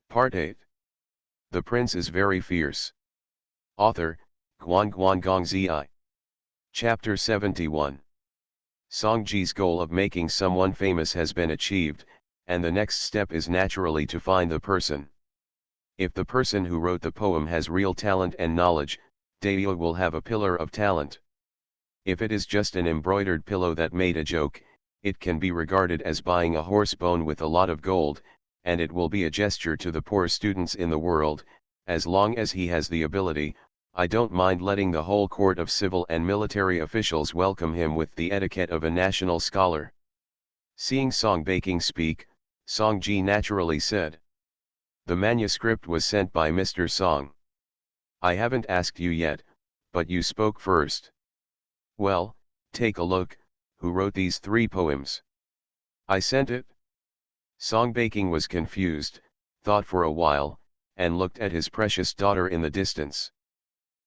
Part 8. The Prince is Very Fierce. Author, Guan Gong Zi. Chapter 71. Song Ji's goal of making someone famous has been achieved, and the next step is naturally to find the person. If the person who wrote the poem has real talent and knowledge, Dayo will have a pillar of talent. If it is just an embroidered pillow that made a joke, it can be regarded as buying a horse bone with a lot of gold, and it will be a gesture to the poor students in the world. As long as he has the ability, I don't mind letting the whole court of civil and military officials welcome him with the etiquette of a national scholar. Seeing Song Baking speak, Song Ji naturally said. The manuscript was sent by Mr. Song. I haven't asked you yet, but you spoke first. Well, take a look, who wrote these 3 poems? I sent it. Song Baking was confused, thought for a while, and looked at his precious daughter in the distance.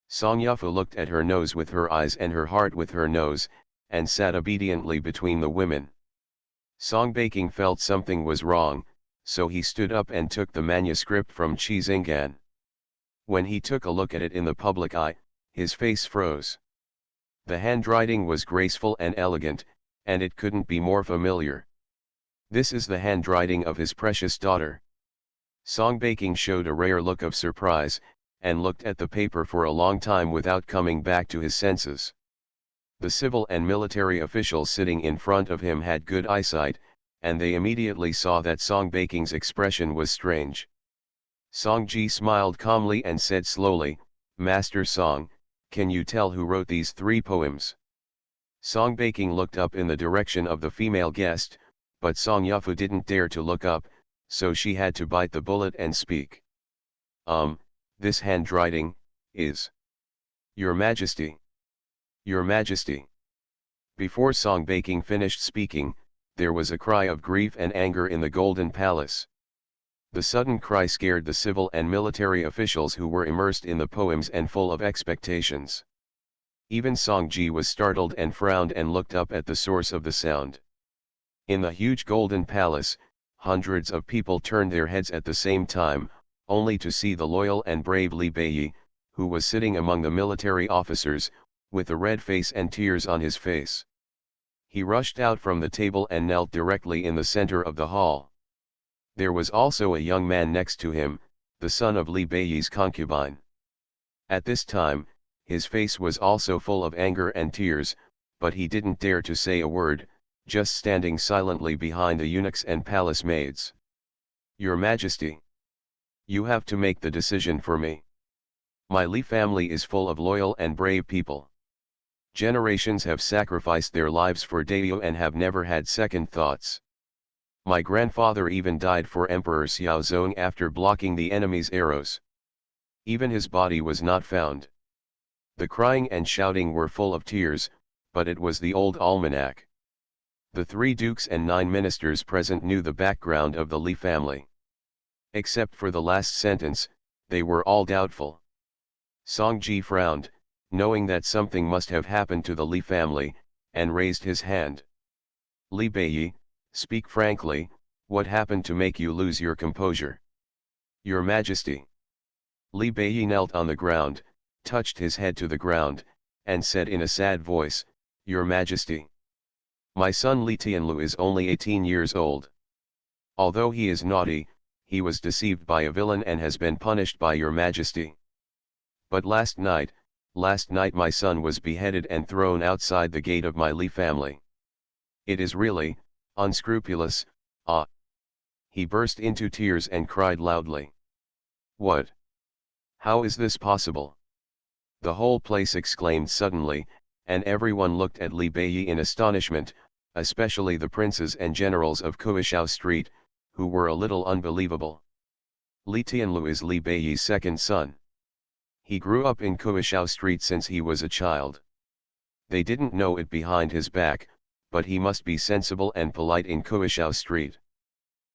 Song Yufu looked at her nose with her eyes and her heart with her nose, and sat obediently between the women. Song Baking felt something was wrong, so he stood up and took the manuscript from Qi Xinggan. When he took a look at it in the public eye, his face froze. The handwriting was graceful and elegant, and it couldn't be more familiar. This is the handwriting of his precious daughter. Song Baking showed a rare look of surprise, and looked at the paper for a long time without coming back to his senses. The civil and military officials sitting in front of him had good eyesight, and they immediately saw that Song Baking's expression was strange. Song Ji smiled calmly and said slowly, "Master Song, can you tell who wrote these 3 poems?" Song Baking looked up in the direction of the female guest, but Song Yufu didn't dare to look up, so she had to bite the bullet and speak. This handwriting is Your Majesty. Your Majesty. Before Song Baking finished speaking, there was a cry of grief and anger in the Golden Palace. The sudden cry scared the civil and military officials who were immersed in the poems and full of expectations. Even Song Ji was startled and frowned and looked up at the source of the sound. In the huge Golden Palace, hundreds of people turned their heads at the same time, only to see the loyal and brave Li Beiyi, who was sitting among the military officers, with a red face and tears on his face. He rushed out from the table and knelt directly in the center of the hall. There was also a young man next to him, the son of Li Beiyi's concubine. At this time, his face was also full of anger and tears, but he didn't dare to say a word, just standing silently behind the eunuchs and palace maids. Your Majesty, you have to make the decision for me. My Li family is full of loyal and brave people. Generations have sacrificed their lives for Dayo and have never had second thoughts. My grandfather even died for Emperor Xiaozong after blocking the enemy's arrows. Even his body was not found. The crying and shouting were full of tears, but it was the old almanac. The 3 dukes and 9 ministers present knew the background of the Li family. Except for the last sentence, they were all doubtful. Song Ji frowned, knowing that something must have happened to the Li family, and raised his hand. Li Beiyi, speak frankly, what happened to make you lose your composure? Your Majesty. Li Beiyi knelt on the ground, touched his head to the ground, and said in a sad voice, Your Majesty. My son Li Tianlu is only 18 years old. Although he is naughty, he was deceived by a villain and has been punished by your Majesty. But last night my son was beheaded and thrown outside the gate of my Li family. It is really unscrupulous. He burst into tears and cried loudly. What? How is this possible? The whole place exclaimed suddenly, and everyone looked at Li Beiyi in astonishment, especially the princes and generals of Kuishao Street, who were a little unbelievable. Li Tianlu is Li Beiyi's second son. He grew up in Kuishao Street since he was a child. They didn't know it behind his back, but he must be sensible and polite in Kuishao Street.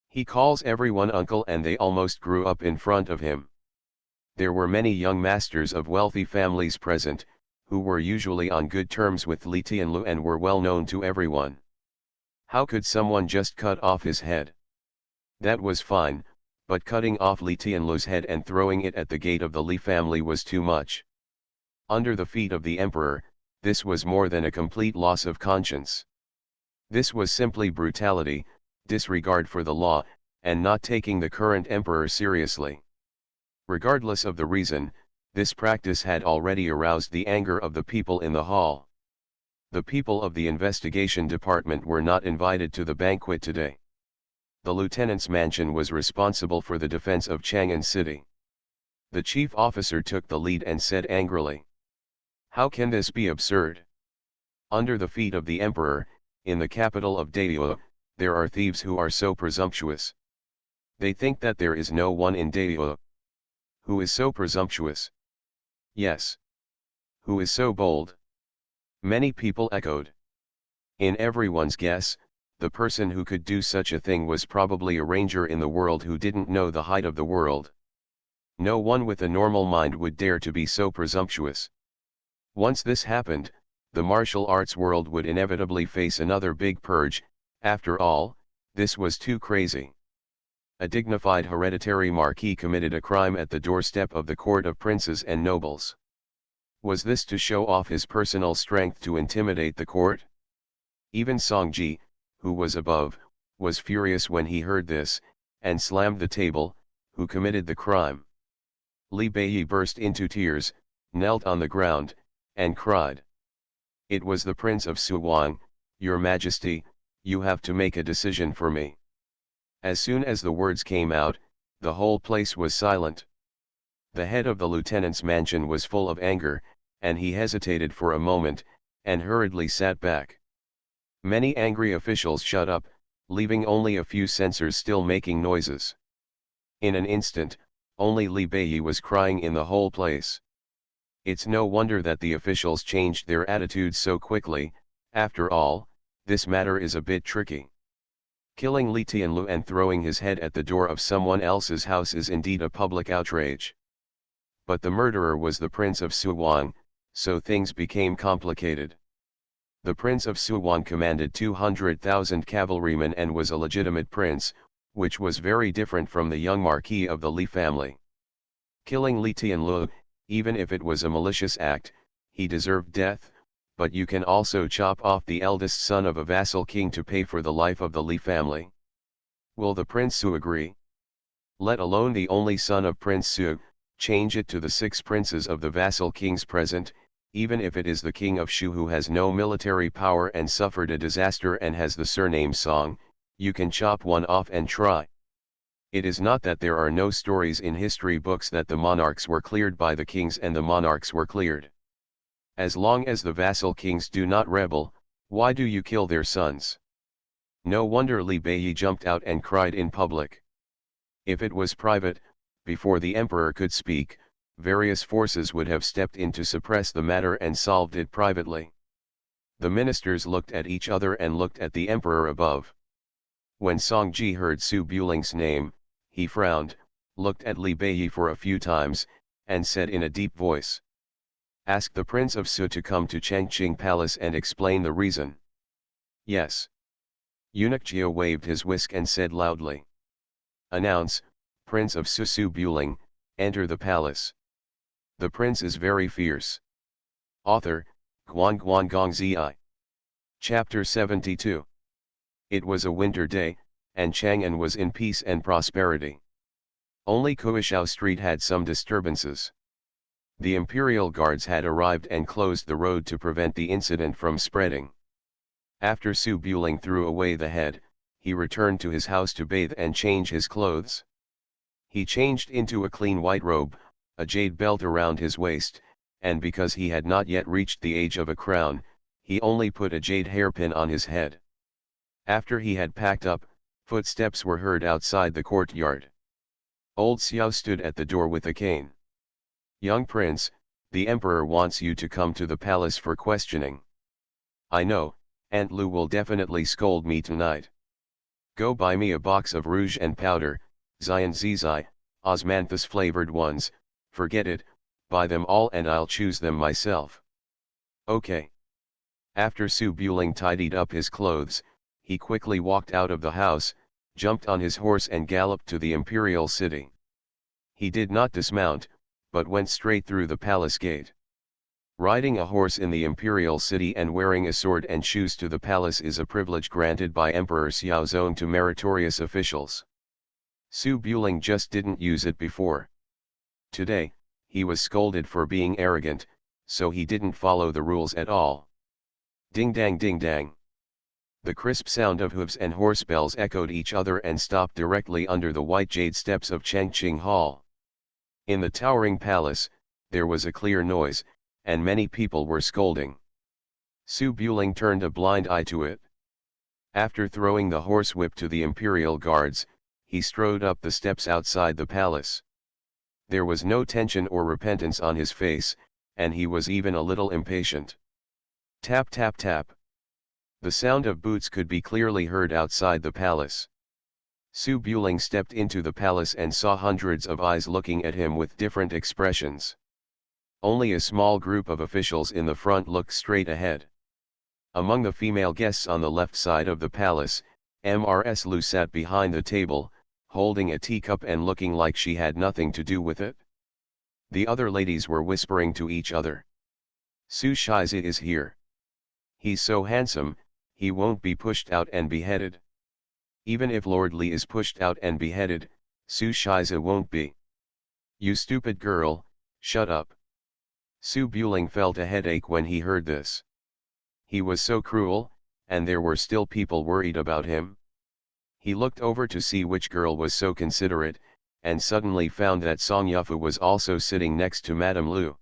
He calls everyone uncle and they almost grew up in front of him. There were many young masters of wealthy families present, who were usually on good terms with Li Tianlu and were well known to everyone. How could someone just cut off his head? That was fine, But cutting off Li Tianlu's head and throwing it at the gate of the Li family was too much. Under the feet of the emperor, this was more than a complete loss of conscience. This was simply brutality, disregard for the law, and not taking the current emperor seriously. Regardless of the reason, this practice had already aroused the anger of the people in the hall. The people of the investigation department were not invited to the banquet today. The lieutenant's mansion was responsible for the defense of Chang'an City. The chief officer took the lead and said angrily, "How can this be absurd? Under the feet of the emperor, in the capital of Daewoo, there are thieves who are so presumptuous. They think that there is no one in Daewoo who is so presumptuous. Yes. Who is so bold?" Many people echoed. In everyone's guess, the person who could do such a thing was probably a ranger in the world who didn't know the height of the world. No one with a normal mind would dare to be so presumptuous. Once this happened, the martial arts world would inevitably face another big purge. After all, this was too crazy. A dignified hereditary marquis committed a crime at the doorstep of the court of princes and nobles. Was this to show off his personal strength to intimidate the court? Even Song Ji, who was above, was furious when he heard this, and slammed the table. Who committed the crime? Li Beiyi burst into tears, knelt on the ground, and cried. "It was the Prince of Suwang, Your Majesty, you have to make a decision for me." As soon as the words came out, the whole place was silent. The head of the lieutenant's mansion was full of anger, and he hesitated for a moment, and hurriedly sat back. Many angry officials shut up, leaving only a few censors still making noises. In an instant, only Li Beiyi was crying in the whole place. It's no wonder that the officials changed their attitudes so quickly. After all, this matter is a bit tricky. Killing Li Tianlu and throwing his head at the door of someone else's house is indeed a public outrage. But the murderer was the Prince of Suwang, so things became complicated. The Prince of Suwang commanded 200,000 cavalrymen and was a legitimate prince, which was very different from the young marquis of the Li family. Killing Li Tianlu, even if it was a malicious act, he deserved death, but you can also chop off the eldest son of a vassal king to pay for the life of the Li family. Will the Prince Su agree? Let alone the only son of Prince Su, change it to the 6 princes of the vassal kings present, even if it is the king of Shu who has no military power and suffered a disaster and has the surname Song, you can chop one off and try. It is not that there are no stories in history books that the monarchs were cleared by the kings and the monarchs were cleared. As long as the vassal kings do not rebel, why do you kill their sons? No wonder Li Beiyi jumped out and cried in public. If it was private, before the emperor could speak, various forces would have stepped in to suppress the matter and solved it privately. The ministers looked at each other and looked at the emperor above. When Song Ji heard Su Buling's name, he frowned, looked at Li Beiyi for a few times, and said in a deep voice, "Ask the Prince of Su to come to Chengqing Palace and explain the reason." "Yes." Eunuch Jia waved his whisk and said loudly, "Announce, Prince of Su Buling, enter the palace. The prince is very fierce." Author, Guan Gong Zi. Chapter 72. It was a winter day, and Chang'an was in peace and prosperity. Only Kuishao Street had some disturbances. The imperial guards had arrived and closed the road to prevent the incident from spreading. After Su Buling threw away the head, he returned to his house to bathe and change his clothes. He changed into a clean white robe, a jade belt around his waist, and because he had not yet reached the age of a crown, he only put a jade hairpin on his head. After he had packed up, footsteps were heard outside the courtyard. Old Xiao stood at the door with a cane. "Young prince, the emperor wants you to come to the palace for questioning." "I know, Aunt Lu will definitely scold me tonight. Go buy me a box of rouge and powder, Xian Zizai, osmanthus flavored ones, forget it, buy them all and I'll choose them myself." "Okay." After Su Buling tidied up his clothes, he quickly walked out of the house, jumped on his horse and galloped to the imperial city. He did not dismount, but went straight through the palace gate. Riding a horse in the imperial city and wearing a sword and shoes to the palace is a privilege granted by Emperor Xiaozong to meritorious officials. Su Buling just didn't use it before. Today, he was scolded for being arrogant, so he didn't follow the rules at all. Ding dang ding dang. The crisp sound of hooves and horse bells echoed each other and stopped directly under the white jade steps of Chengqing Hall. In the towering palace, there was a clear noise, and many people were scolding. Su Buling turned a blind eye to it. After throwing the horsewhip to the imperial guards, he strode up the steps outside the palace. There was no tension or repentance on his face, and he was even a little impatient. Tap tap tap. The sound of boots could be clearly heard outside the palace. Su Buling stepped into the palace and saw hundreds of eyes looking at him with different expressions. Only a small group of officials in the front looked straight ahead. Among the female guests on the left side of the palace, Mrs. Lu sat behind the table, holding a teacup and looking like she had nothing to do with it. The other ladies were whispering to each other. Su Shize is here. He's so handsome, he won't be pushed out and beheaded. Even if Lord Li is pushed out and beheaded, Su Shize won't be. You stupid girl, shut up. Su Buling felt a headache when he heard this. He was so cruel, and there were still people worried about him. He looked over to see which girl was so considerate, and suddenly found that Song Yufu was also sitting next to Madame Lu.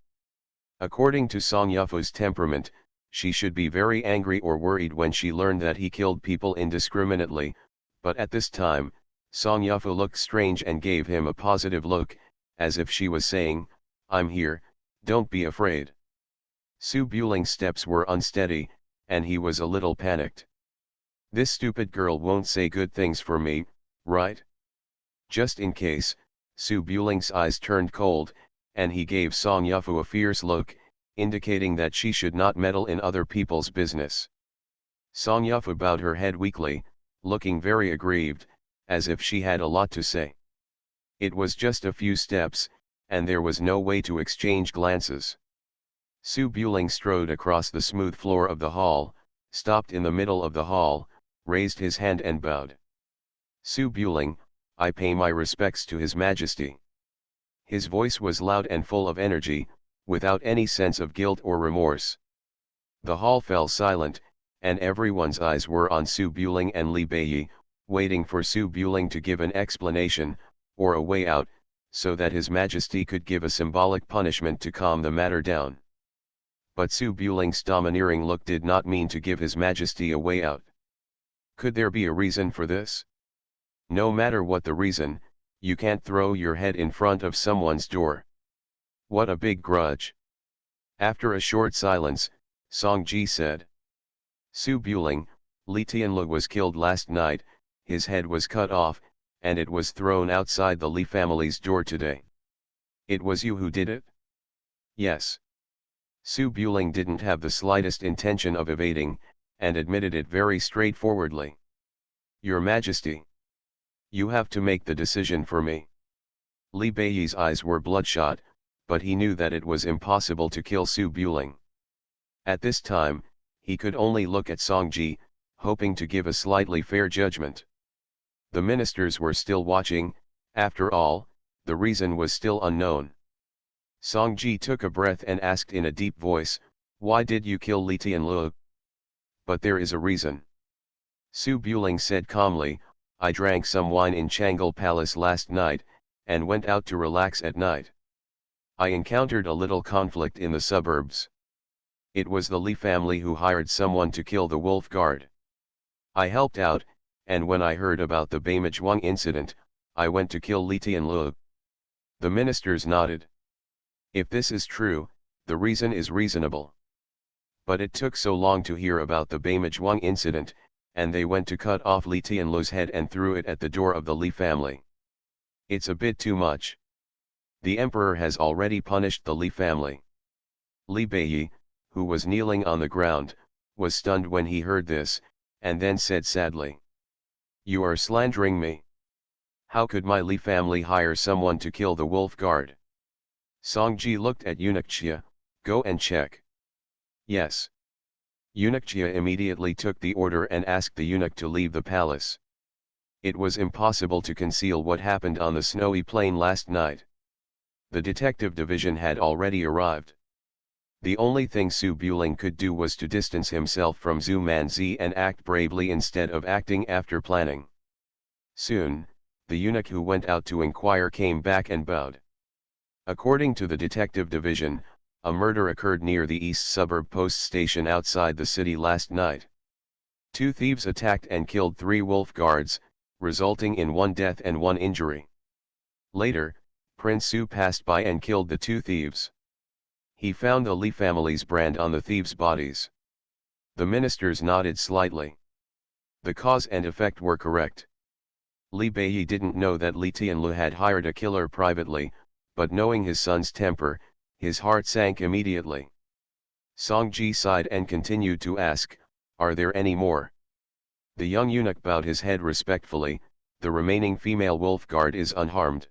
According to Song Yufu's temperament, she should be very angry or worried when she learned that he killed people indiscriminately, but at this time, Song Yufu looked strange and gave him a positive look, as if she was saying, I'm here, don't be afraid. Su Buling's steps were unsteady, and he was a little panicked. This stupid girl won't say good things for me, right? Just in case, Su Buling's eyes turned cold, and he gave Song Yufu a fierce look, indicating that she should not meddle in other people's business. Song Yufu bowed her head weakly, looking very aggrieved, as if she had a lot to say. It was just a few steps, and there was no way to exchange glances. Su Buling strode across the smooth floor of the hall, stopped in the middle of the hall, raised his hand and bowed. Su Buling, I pay my respects to His Majesty. His voice was loud and full of energy, without any sense of guilt or remorse. The hall fell silent, and everyone's eyes were on Su Buling and Li Beiyi, waiting for Su Buling to give an explanation, or a way out, so that His Majesty could give a symbolic punishment to calm the matter down. But Su Buling's domineering look did not mean to give His Majesty a way out. Could there be a reason for this? No matter what the reason, you can't throw your head in front of someone's door. What a big grudge. After a short silence, Song Ji said. Su Buling, Li Tianlu was killed last night, his head was cut off, and it was thrown outside the Li family's door today. It was you who did it? Yes. Su Buling didn't have the slightest intention of evading, and admitted it very straightforwardly. Your Majesty. You have to make the decision for me. Li Beiyi's eyes were bloodshot, but he knew that it was impossible to kill Su Buling. At this time, he could only look at Song Ji, hoping to give a slightly fair judgment. The ministers were still watching, after all, the reason was still unknown. Song Ji took a breath and asked in a deep voice, why did you kill Li Tianlu? But there is a reason. Su Buling said calmly, I drank some wine in Changle Palace last night, and went out to relax at night. I encountered a little conflict in the suburbs. It was the Li family who hired someone to kill the wolf guard. I helped out, and when I heard about the Beimazhuang incident, I went to kill Li Tianlu. The ministers nodded. If this is true, the reason is reasonable. But it took so long to hear about the Beimazhuang incident, and they went to cut off Li Tianlu's head and threw it at the door of the Li family. It's a bit too much. The emperor has already punished the Li family. Li Beiyi, who was kneeling on the ground, was stunned when he heard this, and then said sadly. You are slandering me. How could my Li family hire someone to kill the wolf guard? Songji looked at eunuch Chia. Go and check. Yes. Eunuch Chia immediately took the order and asked the eunuch to leave the palace. It was impossible to conceal what happened on the snowy plain last night. The detective division had already arrived. The only thing Su Buling could do was to distance himself from Zhu Manzi and act bravely instead of acting after planning. Soon, the eunuch who went out to inquire came back and bowed. According to the detective division, a murder occurred near the east suburb post station outside the city last night. 2 thieves attacked and killed 3 wolf guards, resulting in 1 death and 1 injury. Later, Prince Su passed by and killed the 2 thieves. He found the Li family's brand on the thieves' bodies. The ministers nodded slightly. The cause and effect were correct. Li Beiyi didn't know that Li Tianlu had hired a killer privately, but knowing his son's temper, his heart sank immediately. Songji sighed and continued to ask, "Are there any more?" The young eunuch bowed his head respectfully. The remaining female wolf guard is unharmed.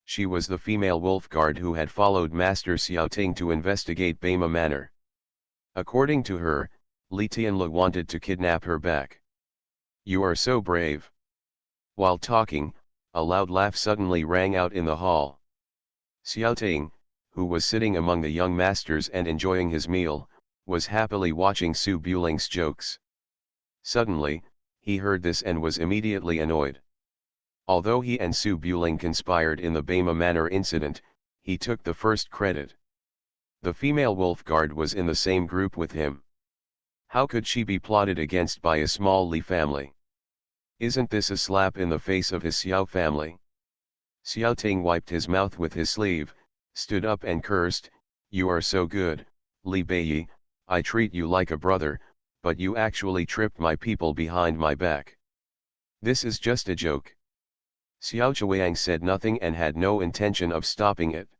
She was the female wolf guard who had followed Master Xiaoting to investigate Bema Manor. According to her, Li Tianlu wanted to kidnap her back. You are so brave. While talking, a loud laugh suddenly rang out in the hall. Xiaoting, who was sitting among the young masters and enjoying his meal, was happily watching Su Buling's jokes. Suddenly, he heard this and was immediately annoyed. Although he and Su Buling conspired in the Bema Manor incident, he took the first credit. The female wolf guard was in the same group with him. How could she be plotted against by a small Li family? Isn't this a slap in the face of his Xiao family? Xiaoting wiped his mouth with his sleeve, stood up and cursed, "You are so good, Li Beiyi, I treat you like a brother, but you actually tripped my people behind my back. This is just a joke." Xiao Chuang said nothing and had no intention of stopping it.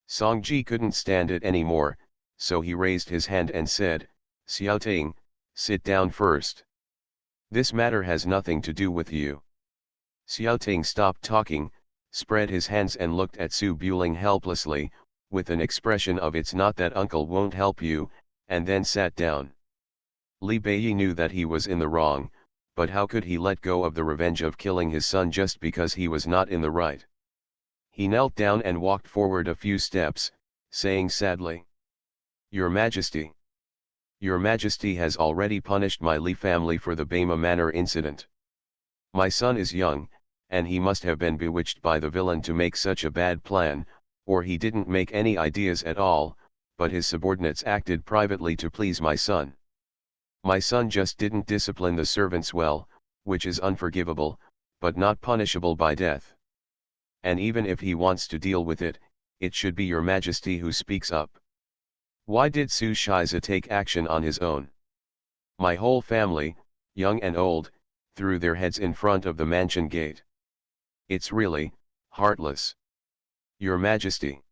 Songji couldn't stand it anymore, so he raised his hand and said, "Xiaoting, sit down first. This matter has nothing to do with you." Xiaoting stopped talking, spread his hands and looked at Su Buling helplessly, with an expression of "it's not that uncle won't help you," and then sat down. Li Beiyi knew that he was in the wrong, but how could he let go of the revenge of killing his son just because he was not in the right? He knelt down and walked forward a few steps, saying sadly, "Your Majesty. Your Majesty has already punished my Li family for the Bema Manor incident. My son is young, and he must have been bewitched by the villain to make such a bad plan, or he didn't make any ideas at all, but his subordinates acted privately to please my son. My son just didn't discipline the servants well, which is unforgivable, but not punishable by death. And even if he wants to deal with it, it should be your Majesty who speaks up. Why did Su Shiza take action on his own? My whole family, young and old, threw their heads in front of the mansion gate. It's really heartless. Your Majesty."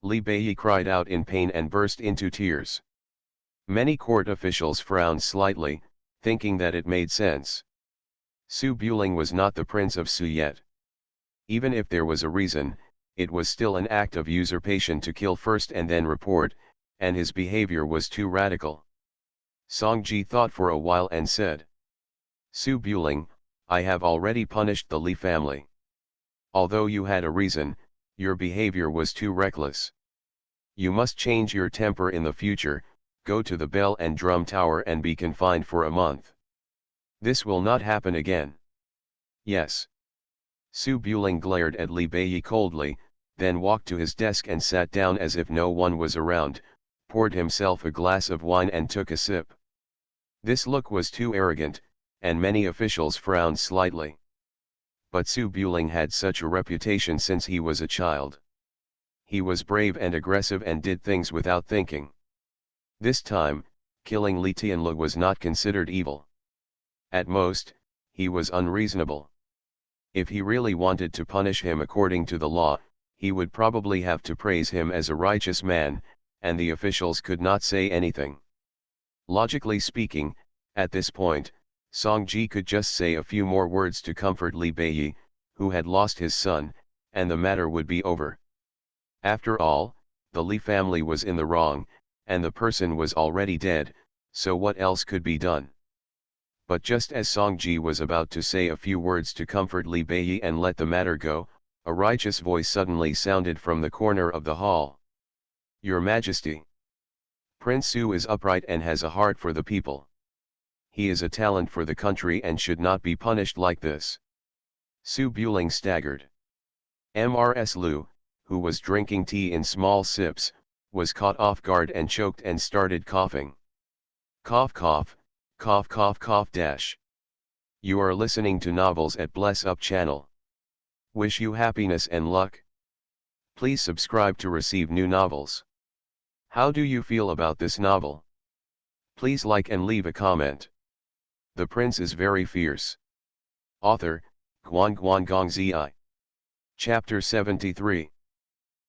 Li Beiyi cried out in pain and burst into tears. Many court officials frowned slightly, thinking that it made sense. Su Buling was not the Prince of Su yet. Even if there was a reason, it was still an act of usurpation to kill first and then report, and his behavior was too radical. Songji thought for a while and said, "Su Buling, I have already punished the Li family. Although you had a reason, your behavior was too reckless. You must change your temper in the future, go to the Bell and Drum Tower and be confined for a month. This will not happen again." "Yes." Su Buling glared at Li Beiyi coldly, then walked to his desk and sat down as if no one was around, poured himself a glass of wine and took a sip. This look was too arrogant, and many officials frowned slightly. But Su Buling had such a reputation since he was a child. He was brave and aggressive and did things without thinking. This time, killing Li Tianlu was not considered evil. At most, he was unreasonable. If he really wanted to punish him according to the law, he would probably have to praise him as a righteous man, and the officials could not say anything. Logically speaking, at this point, Song Ji could just say a few more words to comfort Li Beiyi, who had lost his son, and the matter would be over. After all, the Li family was in the wrong, and the person was already dead, so what else could be done? But just as Song Ji was about to say a few words to comfort Li Beiyi and let the matter go, a righteous voice suddenly sounded from the corner of the hall. "Your Majesty, Prince Su is upright and has a heart for the people. He is a talent for the country and should not be punished like this." Su Buling staggered. Mrs. Lu, who was drinking tea in small sips, was caught off guard and choked and started coughing. Cough cough, cough cough cough dash. You are listening to novels at Bless Up channel. Wish you happiness and luck. Please subscribe to receive new novels. How do you feel about this novel? Please like and leave a comment. The Prince is very fierce. Author, Guan Guan Gong Zi. Chapter 73.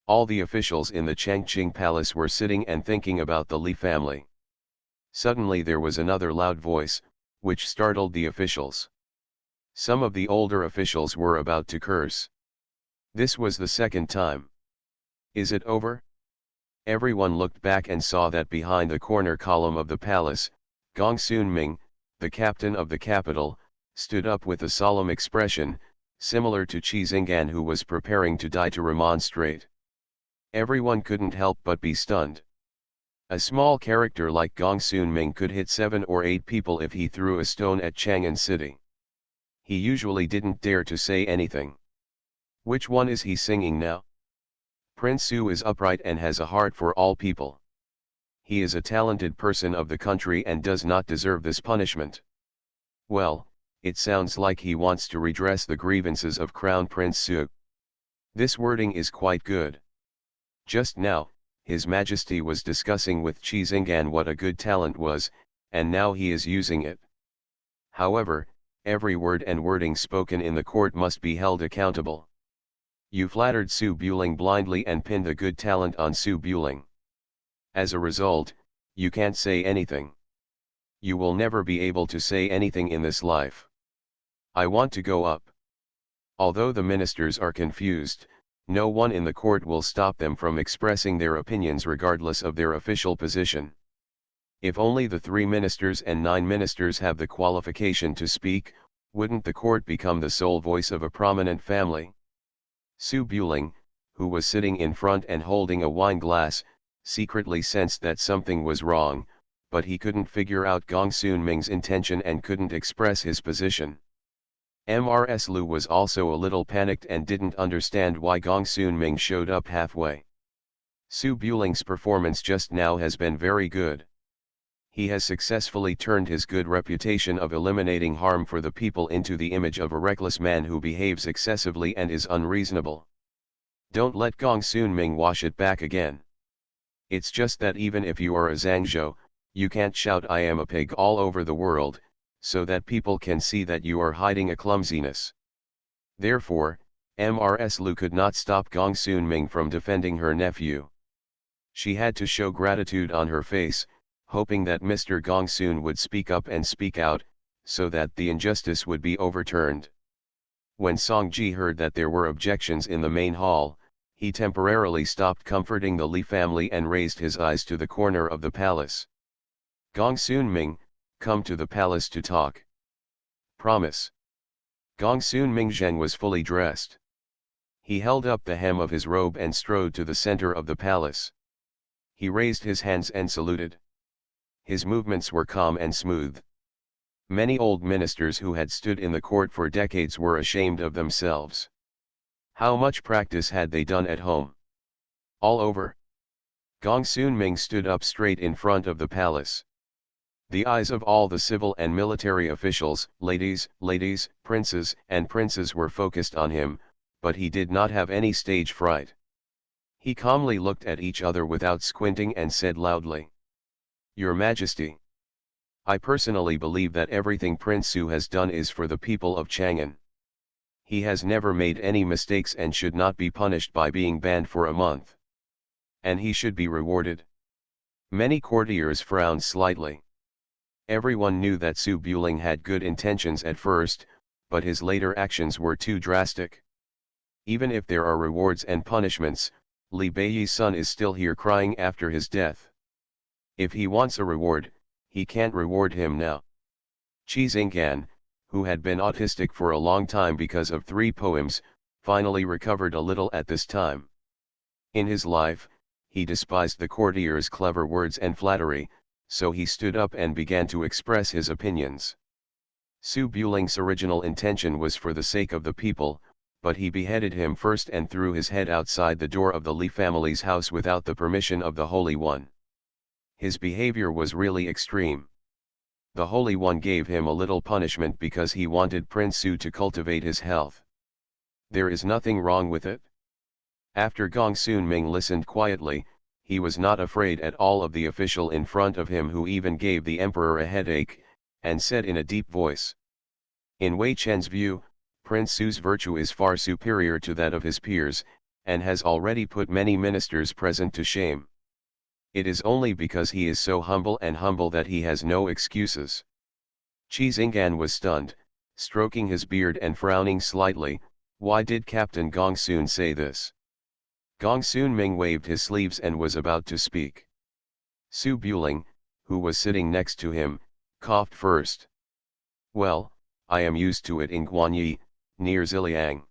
All the officials in the Changqing Palace were sitting and thinking about the Li family. Suddenly there was another loud voice, which startled the officials. Some of the older officials were about to curse. This was the second time. Is it over? Everyone looked back and saw that behind the corner column of the palace, Gong Sun-ming, the captain of the capital, stood up with a solemn expression, similar to Qi Xing'an, who was preparing to die, to remonstrate. Everyone couldn't help but be stunned. A small character like Gong Sun-ming could hit 7 or 8 people if he threw a stone at Chang'an City. He usually didn't dare to say anything. Which one is he singing now? Prince Su is upright and has a heart for all people. He is a talented person of the country and does not deserve this punishment. Well, it sounds like he wants to redress the grievances of Crown Prince Su. This wording is quite good. Just now, His Majesty was discussing with Qi Xing'an what a good talent was, and now he is using it. However, every word and wording spoken in the court must be held accountable. You flattered Su Buling blindly and pinned a good talent on Su Buling. As a result, you can't say anything. You will never be able to say anything in this life. I want to go up. Although the ministers are confused, no one in the court will stop them from expressing their opinions regardless of their official position. If only the 3 ministers and 9 ministers have the qualification to speak, wouldn't the court become the sole voice of a prominent family? Su Buling, who was sitting in front and holding a wine glass, secretly sensed that something was wrong, but he couldn't figure out Gong Sun-ming's intention and couldn't express his position. Mrs. Lu was also a little panicked and didn't understand why Gong Sun-ming showed up halfway. Su Buling's performance just now has been very good. He has successfully turned his good reputation of eliminating harm for the people into the image of a reckless man who behaves excessively and is unreasonable. Don't let Gong Sun-ming wash it back again. It's just that even if you are a Zhangzhou, you can't shout "I am a pig" all over the world, so that people can see that you are hiding a clumsiness. Therefore, Mrs. Lu could not stop Gong Sun-ming from defending her nephew. She had to show gratitude on her face, hoping that Mr. Gong Sun would speak up and speak out, so that the injustice would be overturned. When Song Ji heard that there were objections in the main hall, he temporarily stopped comforting the Li family and raised his eyes to the corner of the palace. Gong Sun-ming, come to the palace to talk. Promise. Gong Sun-ming Zhen was fully dressed. He held up the hem of his robe and strode to the center of the palace. He raised his hands and saluted. His movements were calm and smooth. Many old ministers who had stood in the court for decades were ashamed of themselves. How much practice had they done at home? All over. Gong Sun-ming stood up straight in front of the palace. The eyes of all the civil and military officials, ladies, princes, and princes were focused on him, but he did not have any stage fright. He calmly looked at each other without squinting and said loudly, "Your Majesty, I personally believe that everything Prince Su has done is for the people of Chang'an. He has never made any mistakes and should not be punished by being banned for a month. And he should be rewarded." Many courtiers frowned slightly. Everyone knew that Su Buling had good intentions at first, but his later actions were too drastic. Even if there are rewards and punishments, Li Beiyi's son is still here crying after his death. If he wants a reward, he can't reward him now. Qi Xinggan, who had been autistic for a long time because of 3 poems, finally recovered a little at this time. In his life, he despised the courtier's clever words and flattery, so he stood up and began to express his opinions. Su Buling's original intention was for the sake of the people, but he beheaded him first and threw his head outside the door of the Li family's house without the permission of the Holy One. His behavior was really extreme. The Holy One gave him a little punishment because he wanted Prince Su to cultivate his health. There is nothing wrong with it. After Gongsun Ming listened quietly, he was not afraid at all of the official in front of him who even gave the emperor a headache, and said in a deep voice. In Wei Chen's view, Prince Su's virtue is far superior to that of his peers, and has already put many ministers present to shame. It is only because he is so humble that he has no excuses. Qi Xinggan was stunned, stroking his beard and frowning slightly. Why did Captain Gongsun say this? Gongsun Ming waved his sleeves and was about to speak. Su Buling, who was sitting next to him, coughed first. Well, I am used to it in Guanyi, near Ziliang.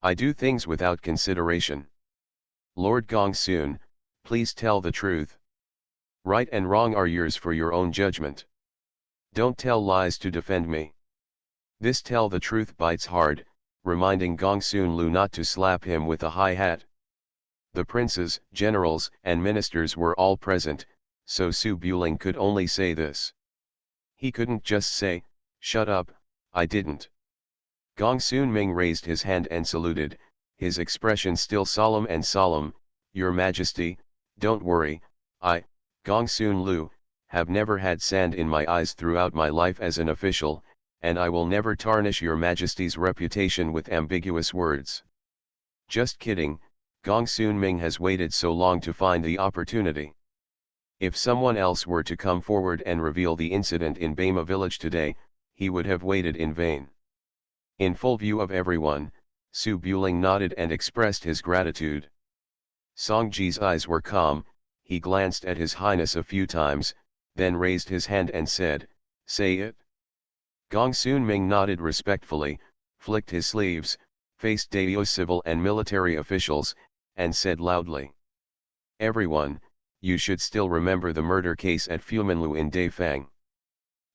I do things without consideration. Lord Gongsun, please tell the truth. Right and wrong are yours for your own judgment. Don't tell lies to defend me. This tell the truth bites hard, reminding Gongsun Lu not to slap him with a high hat. The princes, generals, and ministers were all present, so Su Buling could only say this. He couldn't just say, "Shut up, I didn't." Gongsun Ming raised his hand and saluted, his expression still solemn. "Your Majesty, don't worry, I, Gongsun Lu, have never had sand in my eyes throughout my life as an official, and I will never tarnish your Majesty's reputation with ambiguous words." Just kidding, Gongsun Ming has waited so long to find the opportunity. If someone else were to come forward and reveal the incident in Bama village today, he would have waited in vain. In full view of everyone, Su Buling nodded and expressed his gratitude. Songji's eyes were calm, he glanced at His Highness a few times, then raised his hand and said, "Say it." Gongsun Ming nodded respectfully, flicked his sleeves, faced Dao's civil and military officials, and said loudly, "Everyone, you should still remember the murder case at Fumanlu in Daifang."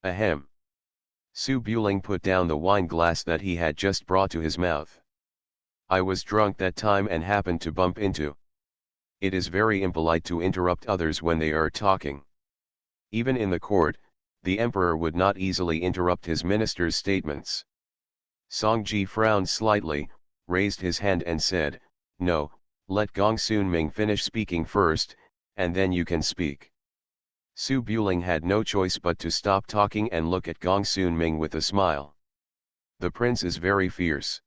Ahem. Su Buling put down the wine glass that he had just brought to his mouth. "I was drunk that time and happened to bump into. It is very impolite to interrupt others when they are talking. Even in the court, the emperor would not easily interrupt his minister's statements." Songji frowned slightly, raised his hand and said, "No, let Gongsun Ming finish speaking first, and then you can speak." Su Buling had no choice but to stop talking and look at Gongsun Ming with a smile. The prince is very fierce.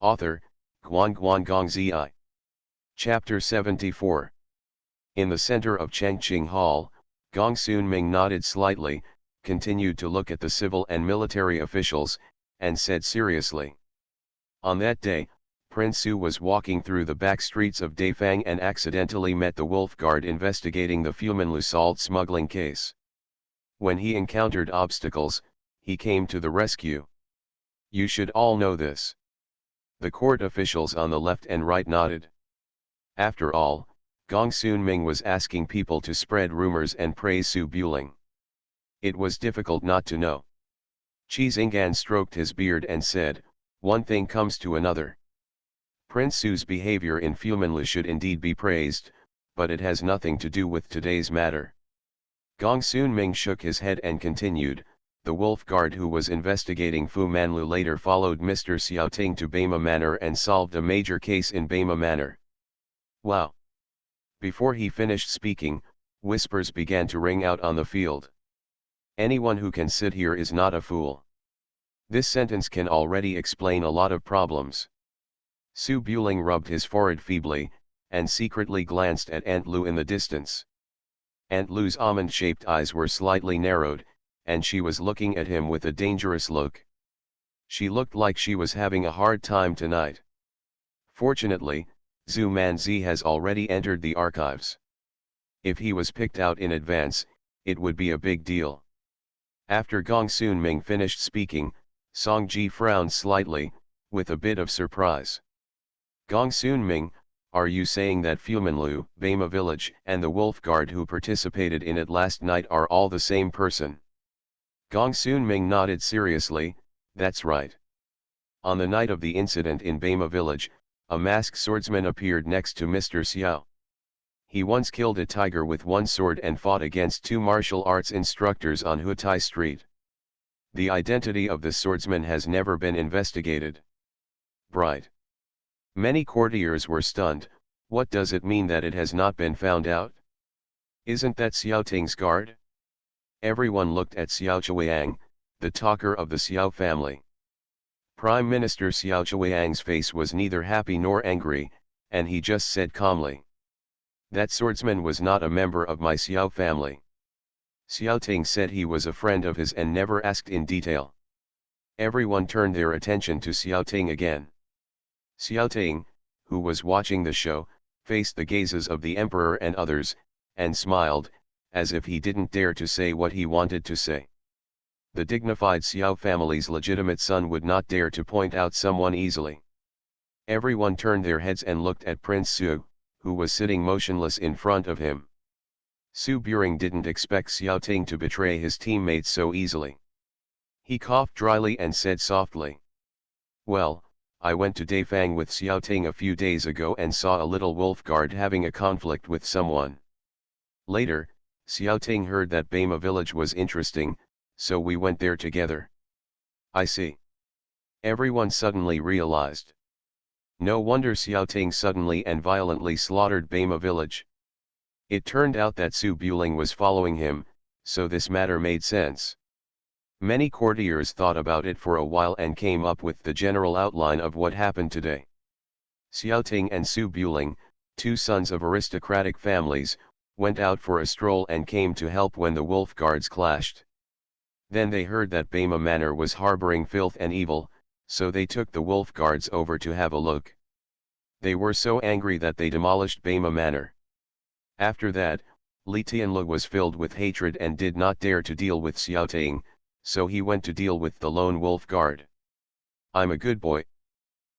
Author, Guan Gongzi. Chapter 74. In the center of Chengqing Hall, Gongsun Ming nodded slightly, continued to look at the civil and military officials, and said seriously. On that day, Prince Su was walking through the back streets of Daifang and accidentally met the wolf guard investigating the Fumanlu salt smuggling case. When he encountered obstacles, he came to the rescue. You should all know this. The court officials on the left and right nodded. After all, Gongsun Ming was asking people to spread rumors and praise Su Buling. It was difficult not to know. Qi Xinggan stroked his beard and said, "One thing comes to another. Prince Su's behavior in Fumanlu should indeed be praised, but it has nothing to do with today's matter." Gongsun Ming shook his head and continued, "The wolf guard who was investigating Fu Manlu later followed Mr. Xiaoting to Bama Manor and solved a major case in Bama Manor." Wow! Before he finished speaking, whispers began to ring out on the field. Anyone who can sit here is not a fool. This sentence can already explain a lot of problems. Su Buling rubbed his forehead feebly, and secretly glanced at Aunt Lu in the distance. Aunt Lu's almond-shaped eyes were slightly narrowed, and she was looking at him with a dangerous look. She looked like she was having a hard time tonight. Fortunately, Zhu Manzi has already entered the archives. If he was picked out in advance, it would be a big deal. After Gong Sun-ming finished speaking, Song Ji frowned slightly, with a bit of surprise. Gong Sun-ming, are you saying that Fumanlu, Bama village, and the Wolf Guard who participated in it last night are all the same person? Gong Sun-ming nodded seriously, that's right. On the night of the incident in Bama village, a masked swordsman appeared next to Mr. Xiao. He once killed a tiger with one sword and fought against two martial arts instructors on Hutai Street. The identity of the swordsman has never been investigated. Bright. Many courtiers were stunned. What does it mean that it has not been found out? Isn't that Xiao Ting's guard? Everyone looked at Xiao Chuiang, the talker of the Xiao family. Prime Minister Xiao Chuiang's face was neither happy nor angry, and he just said calmly, "That swordsman was not a member of my Xiao family." Xiao Ting said he was a friend of his and never asked in detail. Everyone turned their attention to Xiao Ting again. Xiao Ting, who was watching the show, faced the gazes of the emperor and others, and smiled, as if he didn't dare to say what he wanted to say. The dignified Xiao family's legitimate son would not dare to point out someone easily. Everyone turned their heads and looked at Prince Su, who was sitting motionless in front of him. Su Buring didn't expect Xiao Ting to betray his teammates so easily. He coughed dryly and said softly, "Well, I went to Daifang with Xiao Ting a few days ago and saw a little wolf guard having a conflict with someone. Later, Xiao Ting heard that Bama village was interesting, so we went there together." "I see." Everyone suddenly realized. No wonder Xiao Ting suddenly and violently slaughtered Bama village. It turned out that Su Buling was following him, so this matter made sense. Many courtiers thought about it for a while and came up with the general outline of what happened today. Xiao Ting and Su Buling, two sons of aristocratic families, went out for a stroll and came to help when the wolf guards clashed. Then they heard that Bama Manor was harboring filth and evil, so they took the wolf guards over to have a look. They were so angry that they demolished Bama Manor. After that, Li Tianlu was filled with hatred and did not dare to deal with Xiao Ting, so he went to deal with the lone wolf guard. "I'm a good boy."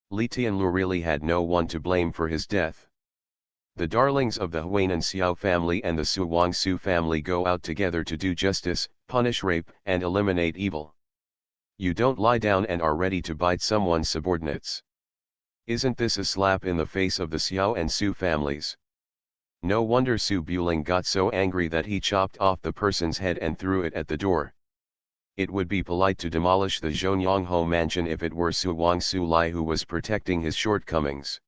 Li Tianlu really had no one to blame for his death. The darlings of the Huainan Xiao family and the Su Wangsu family go out together to do justice, punish rape, and eliminate evil. You don't lie down and are ready to bite someone's subordinates. Isn't this a slap in the face of the Xiao and Su families? No wonder Su Buling got so angry that he chopped off the person's head and threw it at the door. It would be polite to demolish the Zhonyangho mansion if it were Su Wangsu Lai who was protecting his shortcomings.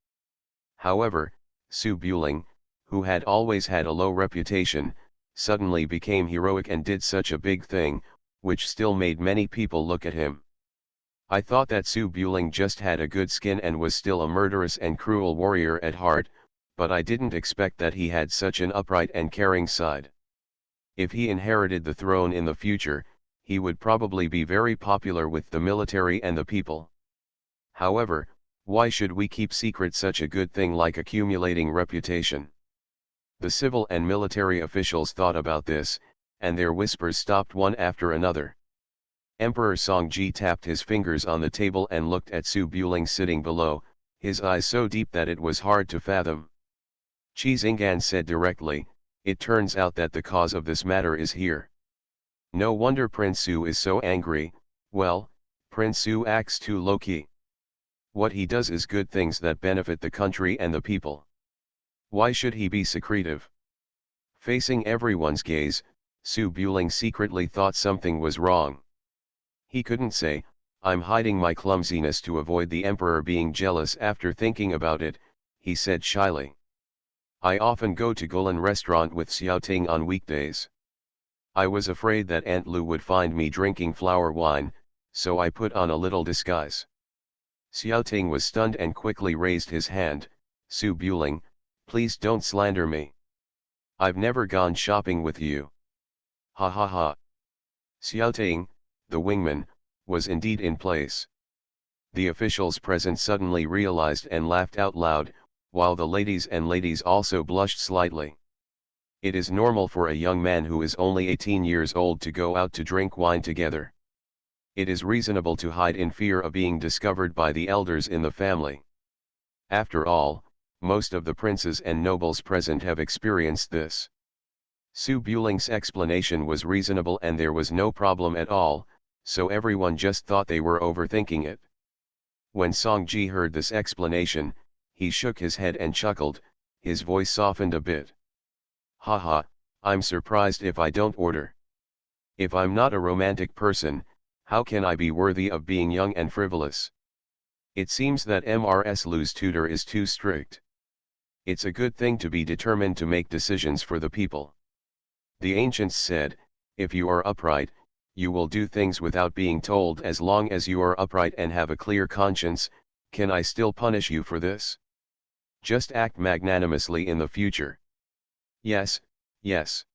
However, Su Buling, who had always had a low reputation, suddenly became heroic and did such a big thing, which still made many people look at him. I thought that Su Buling just had a good skin and was still a murderous and cruel warrior at heart, but I didn't expect that he had such an upright and caring side. If he inherited the throne in the future, he would probably be very popular with the military and the people. However, why should we keep secret such a good thing like accumulating reputation? The civil and military officials thought about this, and their whispers stopped one after another. Emperor Songji tapped his fingers on the table and looked at Su Buling sitting below, his eyes so deep that it was hard to fathom. Qi Xinggan said directly, "It turns out that the cause of this matter is here. No wonder Prince Su is so angry. Well, Prince Su acts too low-key. What he does is good things that benefit the country and the people. Why should he be secretive?" Facing everyone's gaze, Su Buling secretly thought something was wrong. He couldn't say, "I'm hiding my clumsiness to avoid the emperor being jealous." After thinking about it, he said shyly, "I often go to Golan restaurant with Xiao Ting on weekdays. I was afraid that Aunt Lu would find me drinking flower wine, so I put on a little disguise." Xiao Ting was stunned and quickly raised his hand. "Su Buling, please don't slander me. I've never gone shopping with you." "Ha ha ha." Xiaoting, the wingman, was indeed in place. The officials present suddenly realized and laughed out loud, while the ladies also blushed slightly. It is normal for a young man who is only 18 years old to go out to drink wine together. It is reasonable to hide in fear of being discovered by the elders in the family. After all, most of the princes and nobles present have experienced this. Su Buling's explanation was reasonable and there was no problem at all, so everyone just thought they were overthinking it. When Song Ji heard this explanation, he shook his head and chuckled, his voice softened a bit. Haha, I'm surprised if I don't order. If I'm not a romantic person, how can I be worthy of being young and frivolous? It seems that Mrs. Lu's tutor is too strict. It's a good thing to be determined to make decisions for the people. The ancients said, if you are upright, you will do things without being told. As long as you are upright and have a clear conscience, can I still punish you for this? Just act magnanimously in the future. Yes, yes.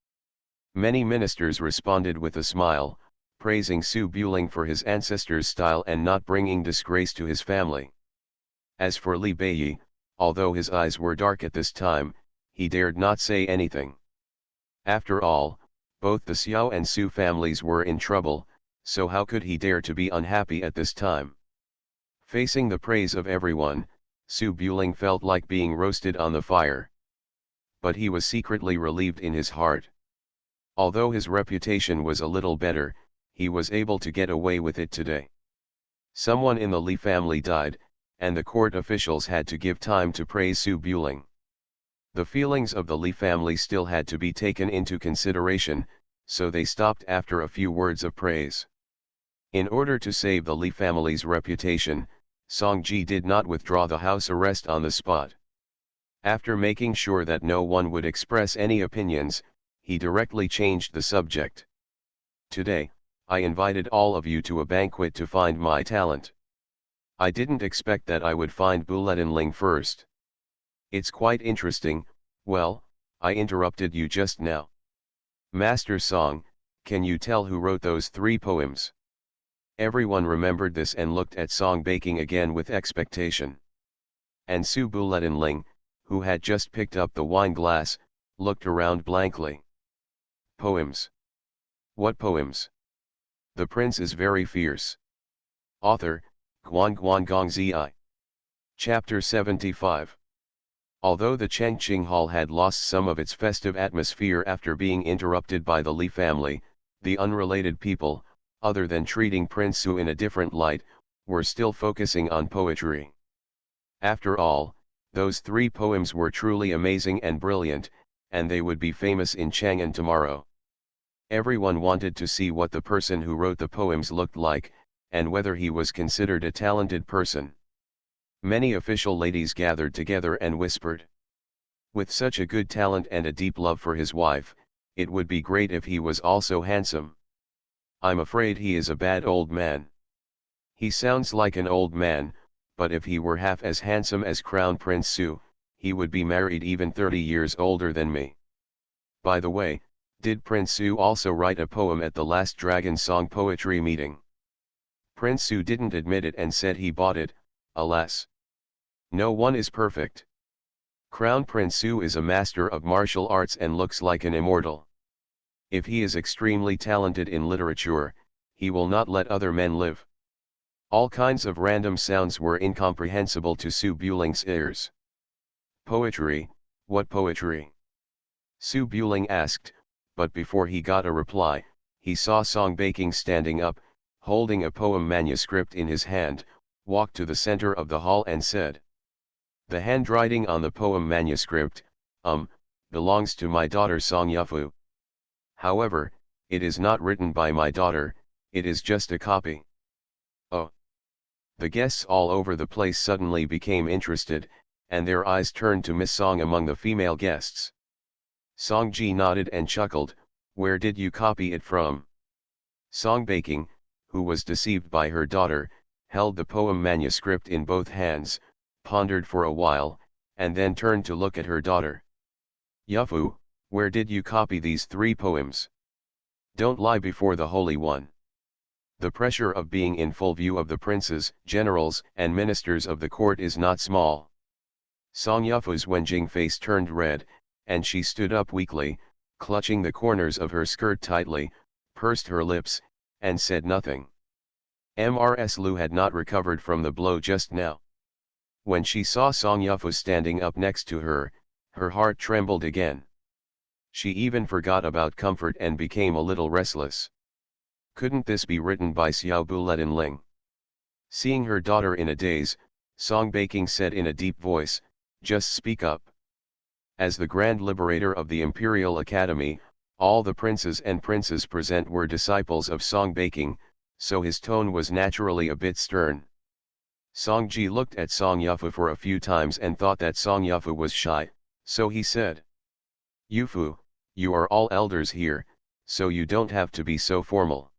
Many ministers responded with a smile, praising Su Buling for his ancestors' style and not bringing disgrace to his family. As for Li Beiyi, although his eyes were dark at this time, he dared not say anything. After all, both the Xiao and Su families were in trouble, so how could he dare to be unhappy at this time? Facing the praise of everyone, Su Buling felt like being roasted on the fire. But he was secretly relieved in his heart. Although his reputation was a little better, he was able to get away with it today. Someone in the Li family died, and the court officials had to give time to praise Su Buling. The feelings of the Li family still had to be taken into consideration, so they stopped after a few words of praise. In order to save the Li family's reputation, Song Ji did not withdraw the house arrest on the spot. After making sure that no one would express any opinions, he directly changed the subject. Today, I invited all of you to a banquet to find my talent. I didn't expect that I would find Buletinling first. It's quite interesting. Well, I interrupted you just now. Master Song, can you tell who wrote those 3 poems? Everyone remembered this and looked at Song Baking again with expectation. And Su Buletinling, who had just picked up the wine glass, looked around blankly. Poems? What poems? The prince is very fierce. Author, Guan Guan Gong Zi. Chapter 75. Although the Chengqing Hall had lost some of its festive atmosphere after being interrupted by the Li family, the unrelated people, other than treating Prince Su in a different light, were still focusing on poetry. After all, those 3 poems were truly amazing and brilliant, and they would be famous in Chang'an tomorrow. Everyone wanted to see what the person who wrote the poems looked like, and whether he was considered a talented person. Many official ladies gathered together and whispered. With such a good talent and a deep love for his wife, it would be great if he was also handsome. I'm afraid he is a bad old man. He sounds like an old man, but if he were half as handsome as Crown Prince Su, he would be married even 30 years older than me. By the way, did Prince Su also write a poem at the last Dragon Song poetry meeting? Prince Su didn't admit it and said he bought it, alas. No one is perfect. Crown Prince Su is a master of martial arts and looks like an immortal. If he is extremely talented in literature, he will not let other men live. All kinds of random sounds were incomprehensible to Su Buling's ears. Poetry, what poetry? Su Buling asked, but before he got a reply, he saw Song Baking standing up, holding a poem manuscript in his hand, walked to the center of the hall and said. The handwriting on the poem manuscript, belongs to my daughter Song Yufu. However, it is not written by my daughter, it is just a copy. Oh. The guests all over the place suddenly became interested, and their eyes turned to Miss Song among the female guests. Song Ji nodded and chuckled, where did you copy it from? Song Baking, who was deceived by her daughter, held the poem manuscript in both hands, pondered for a while, and then turned to look at her daughter. Yufu, where did you copy these 3 poems? Don't lie before the Holy One. The pressure of being in full view of the princes, generals, and ministers of the court is not small. Song Yufu's Wenjing face turned red, and she stood up weakly, clutching the corners of her skirt tightly, pursed her lips, and said nothing. Mrs. Lu had not recovered from the blow just now. When she saw Song Yufu standing up next to her, her heart trembled again. She even forgot about comfort and became a little restless. Couldn't this be written by Xiao Buletin? Seeing her daughter in a daze, Song Baking said in a deep voice, "Just speak up." As the Grand Liberator of the Imperial Academy, all the princes and princesses present were disciples of Song Baking, so his tone was naturally a bit stern. Song Ji looked at Song Yufu for a few times and thought that Song Yufu was shy, so he said, "Yufu, you are all elders here, so you don't have to be so formal.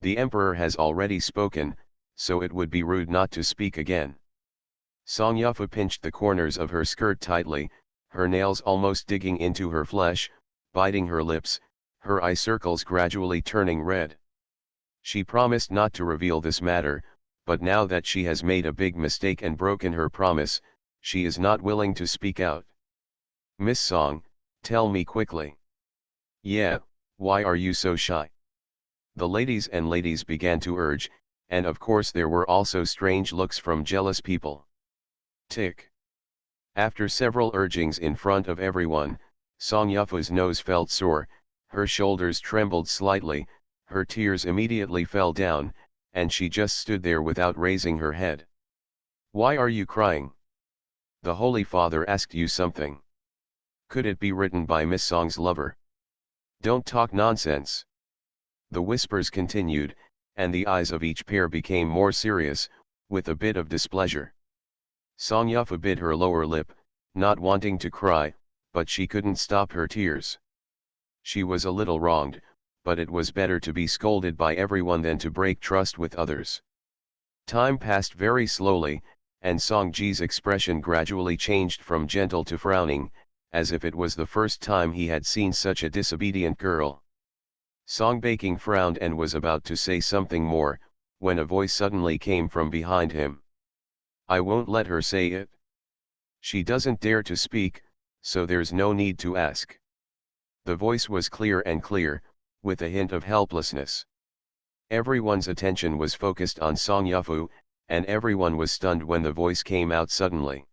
The emperor has already spoken, so it would be rude not to speak again." Song Yufu pinched the corners of her skirt tightly, her nails almost digging into her flesh, biting her lips, her eye circles gradually turning red. She promised not to reveal this matter, but now that she has made a big mistake and broken her promise, she is not willing to speak out. "Miss Song, tell me quickly." "Yeah, why are you so shy?" The ladies began to urge, and of course there were also strange looks from jealous people. Tick. After several urgings in front of everyone, Song Yufu's nose felt sore, her shoulders trembled slightly, her tears immediately fell down, and she just stood there without raising her head. "Why are you crying? The Holy Father asked you something. Could it be written by Miss Song's lover? Don't talk nonsense." The whispers continued, and the eyes of each pair became more serious, with a bit of displeasure. Song Yufu bit her lower lip, not wanting to cry, but she couldn't stop her tears. She was a little wronged, but it was better to be scolded by everyone than to break trust with others. Time passed very slowly, and Song Ji's expression gradually changed from gentle to frowning, as if it was the first time he had seen such a disobedient girl. Song Baking frowned and was about to say something more, when a voice suddenly came from behind him. "I won't let her say it. She doesn't dare to speak, so there's no need to ask." The voice was clear and clear, with a hint of helplessness. Everyone's attention was focused on Song Yufu, and everyone was stunned when the voice came out suddenly.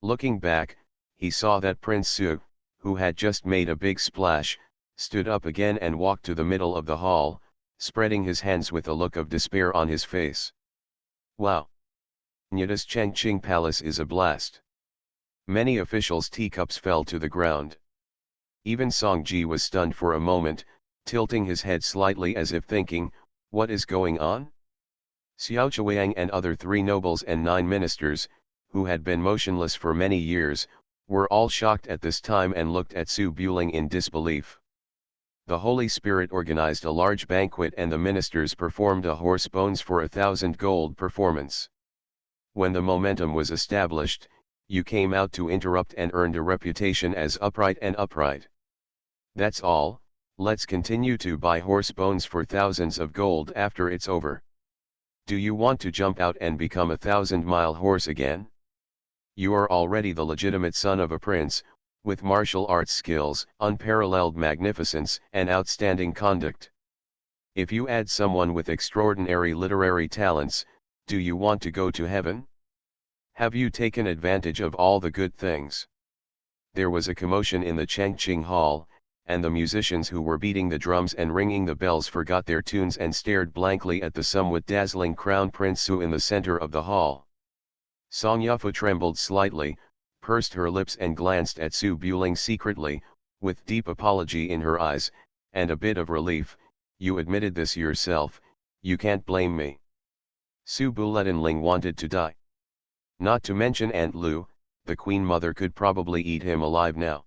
Looking back, he saw that Prince Su, who had just made a big splash, stood up again and walked to the middle of the hall, spreading his hands with a look of despair on his face. "Wow! Nyata's Changqing Palace is a blast." Many officials' teacups fell to the ground. Even Song Ji was stunned for a moment, tilting his head slightly as if thinking, "What is going on?" Xiao Chuang and other 3 nobles and 9 ministers, who had been motionless for many years, were all shocked at this time and looked at Su Buling in disbelief. The Holy Spirit organized a large banquet and the ministers performed a horse bones for 1,000 gold performance. When the momentum was established, you came out to interrupt and earned a reputation as upright and upright. That's all, let's continue to buy horse bones for thousands of gold after it's over. Do you want to jump out and become a 1,000-mile horse again? You are already the legitimate son of a prince, with martial arts skills, unparalleled magnificence, and outstanding conduct. If you add someone with extraordinary literary talents, do you want to go to heaven? Have you taken advantage of all the good things?" There was a commotion in the Changqing Hall, and the musicians who were beating the drums and ringing the bells forgot their tunes and stared blankly at the somewhat dazzling Crown Prince Su in the center of the hall. Song Yufu trembled slightly, pursed her lips and glanced at Su Buling secretly, with deep apology in her eyes, and a bit of relief. "You admitted this yourself, you can't blame me." Su Buletin wanted to die. Not to mention Aunt Lu, the Queen Mother could probably eat him alive now.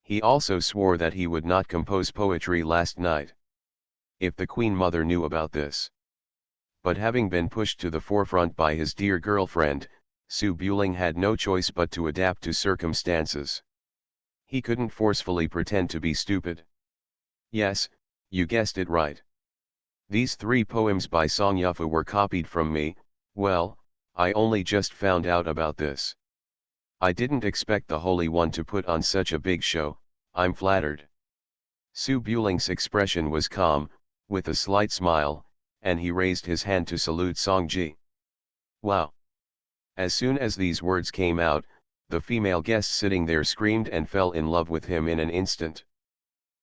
He also swore that he would not compose poetry last night. If the Queen Mother knew about this. But having been pushed to the forefront by his dear girlfriend, Su Buling had no choice but to adapt to circumstances. He couldn't forcefully pretend to be stupid. "Yes, You guessed it right. These 3 poems by Song Yufu were copied from me. Well, I only just found out about this. I didn't expect the Holy One to put on such a big show. I'm flattered. Su Buling's expression was calm, with a slight smile, and he raised his hand to salute Songji. Wow! As soon as these words came out, the female guests sitting there screamed and fell in love with him in an instant.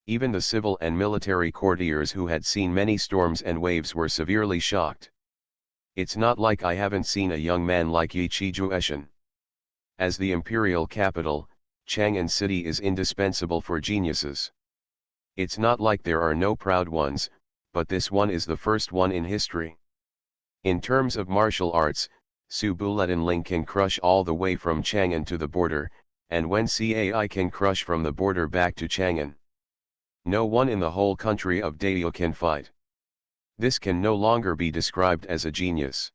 Even the civil and military courtiers who had seen many storms and waves were severely shocked. It's not like I haven't seen a young man like Yi Qijueshan. As the imperial capital, Chang'an City is indispensable for geniuses. It's not like there are no proud ones, but this one is the first one in history. In terms of martial arts, Su Bulin Ling can crush all the way from Chang'an to the border, and Wen Cai can crush from the border back to Chang'an. No one in the whole country of Dayo can fight. This can no longer be described as a genius.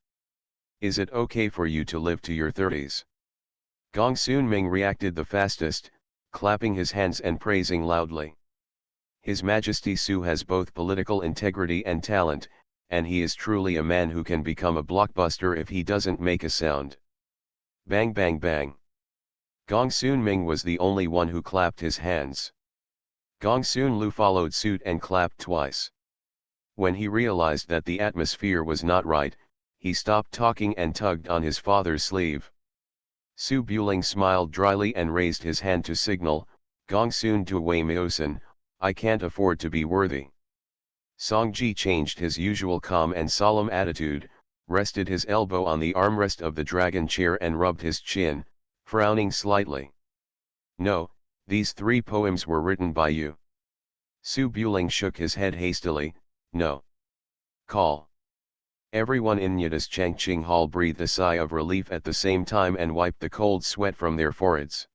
Is it okay for you to live to your 30s? Gong Sun Ming reacted the fastest, clapping his hands and praising loudly. His Majesty Su has both political integrity and talent, and he is truly a man who can become a blockbuster if he doesn't make a sound. Bang bang bang. Gong Sun Ming was the only one who clapped his hands. Gong Sun Lu followed suit and clapped twice. When he realized that the atmosphere was not right, he stopped talking and tugged on his father's sleeve. Su Buling smiled dryly and raised his hand to signal, Gong Sun Dui Miosen, I can't afford to be worthy. Songji changed his usual calm and solemn attitude, rested his elbow on the armrest of the dragon chair and rubbed his chin, frowning slightly. No, these 3 poems were written by you. Su Buling shook his head hastily, no. Call. Everyone in Yada's Changqing Hall breathed a sigh of relief at the same time and wiped the cold sweat from their foreheads.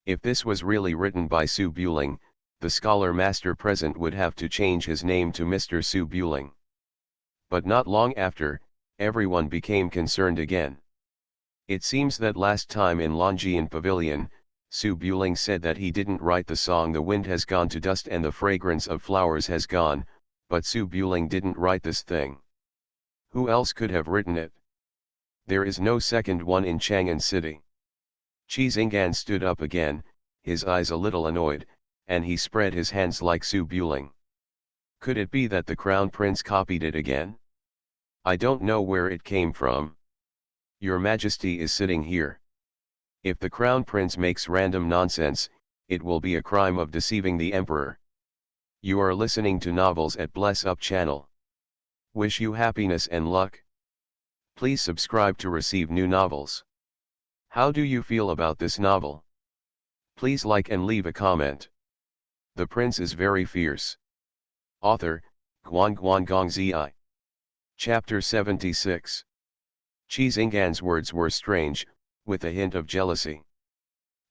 If this was really written by Su Buling, the scholar master present would have to change his name to Mr. Su Buling. But not long after, everyone became concerned again. It seems that last time in Longjian Pavilion, Su Buling said that he didn't write the song The Wind Has Gone to Dust and the Fragrance of Flowers Has Gone, but Su Buling didn't write this thing. Who else could have written it? There is no second one in Chang'an City. Qi Xing'an stood up again, his eyes a little annoyed, and he spread his hands like Su Buling. Could it be that the Crown Prince copied it again? I don't know where it came from. Your Majesty is sitting here. If the Crown Prince makes random nonsense, it will be a crime of deceiving the Emperor. You are listening to Novels at Bless Up channel. Wish you happiness and luck. Please subscribe to receive new novels. How do you feel about this novel? Please like and leave a comment. The Prince is very fierce. Author, Guan Guan Gong Zi. Chapter 76. Qi Xing'an's words were strange, with a hint of jealousy.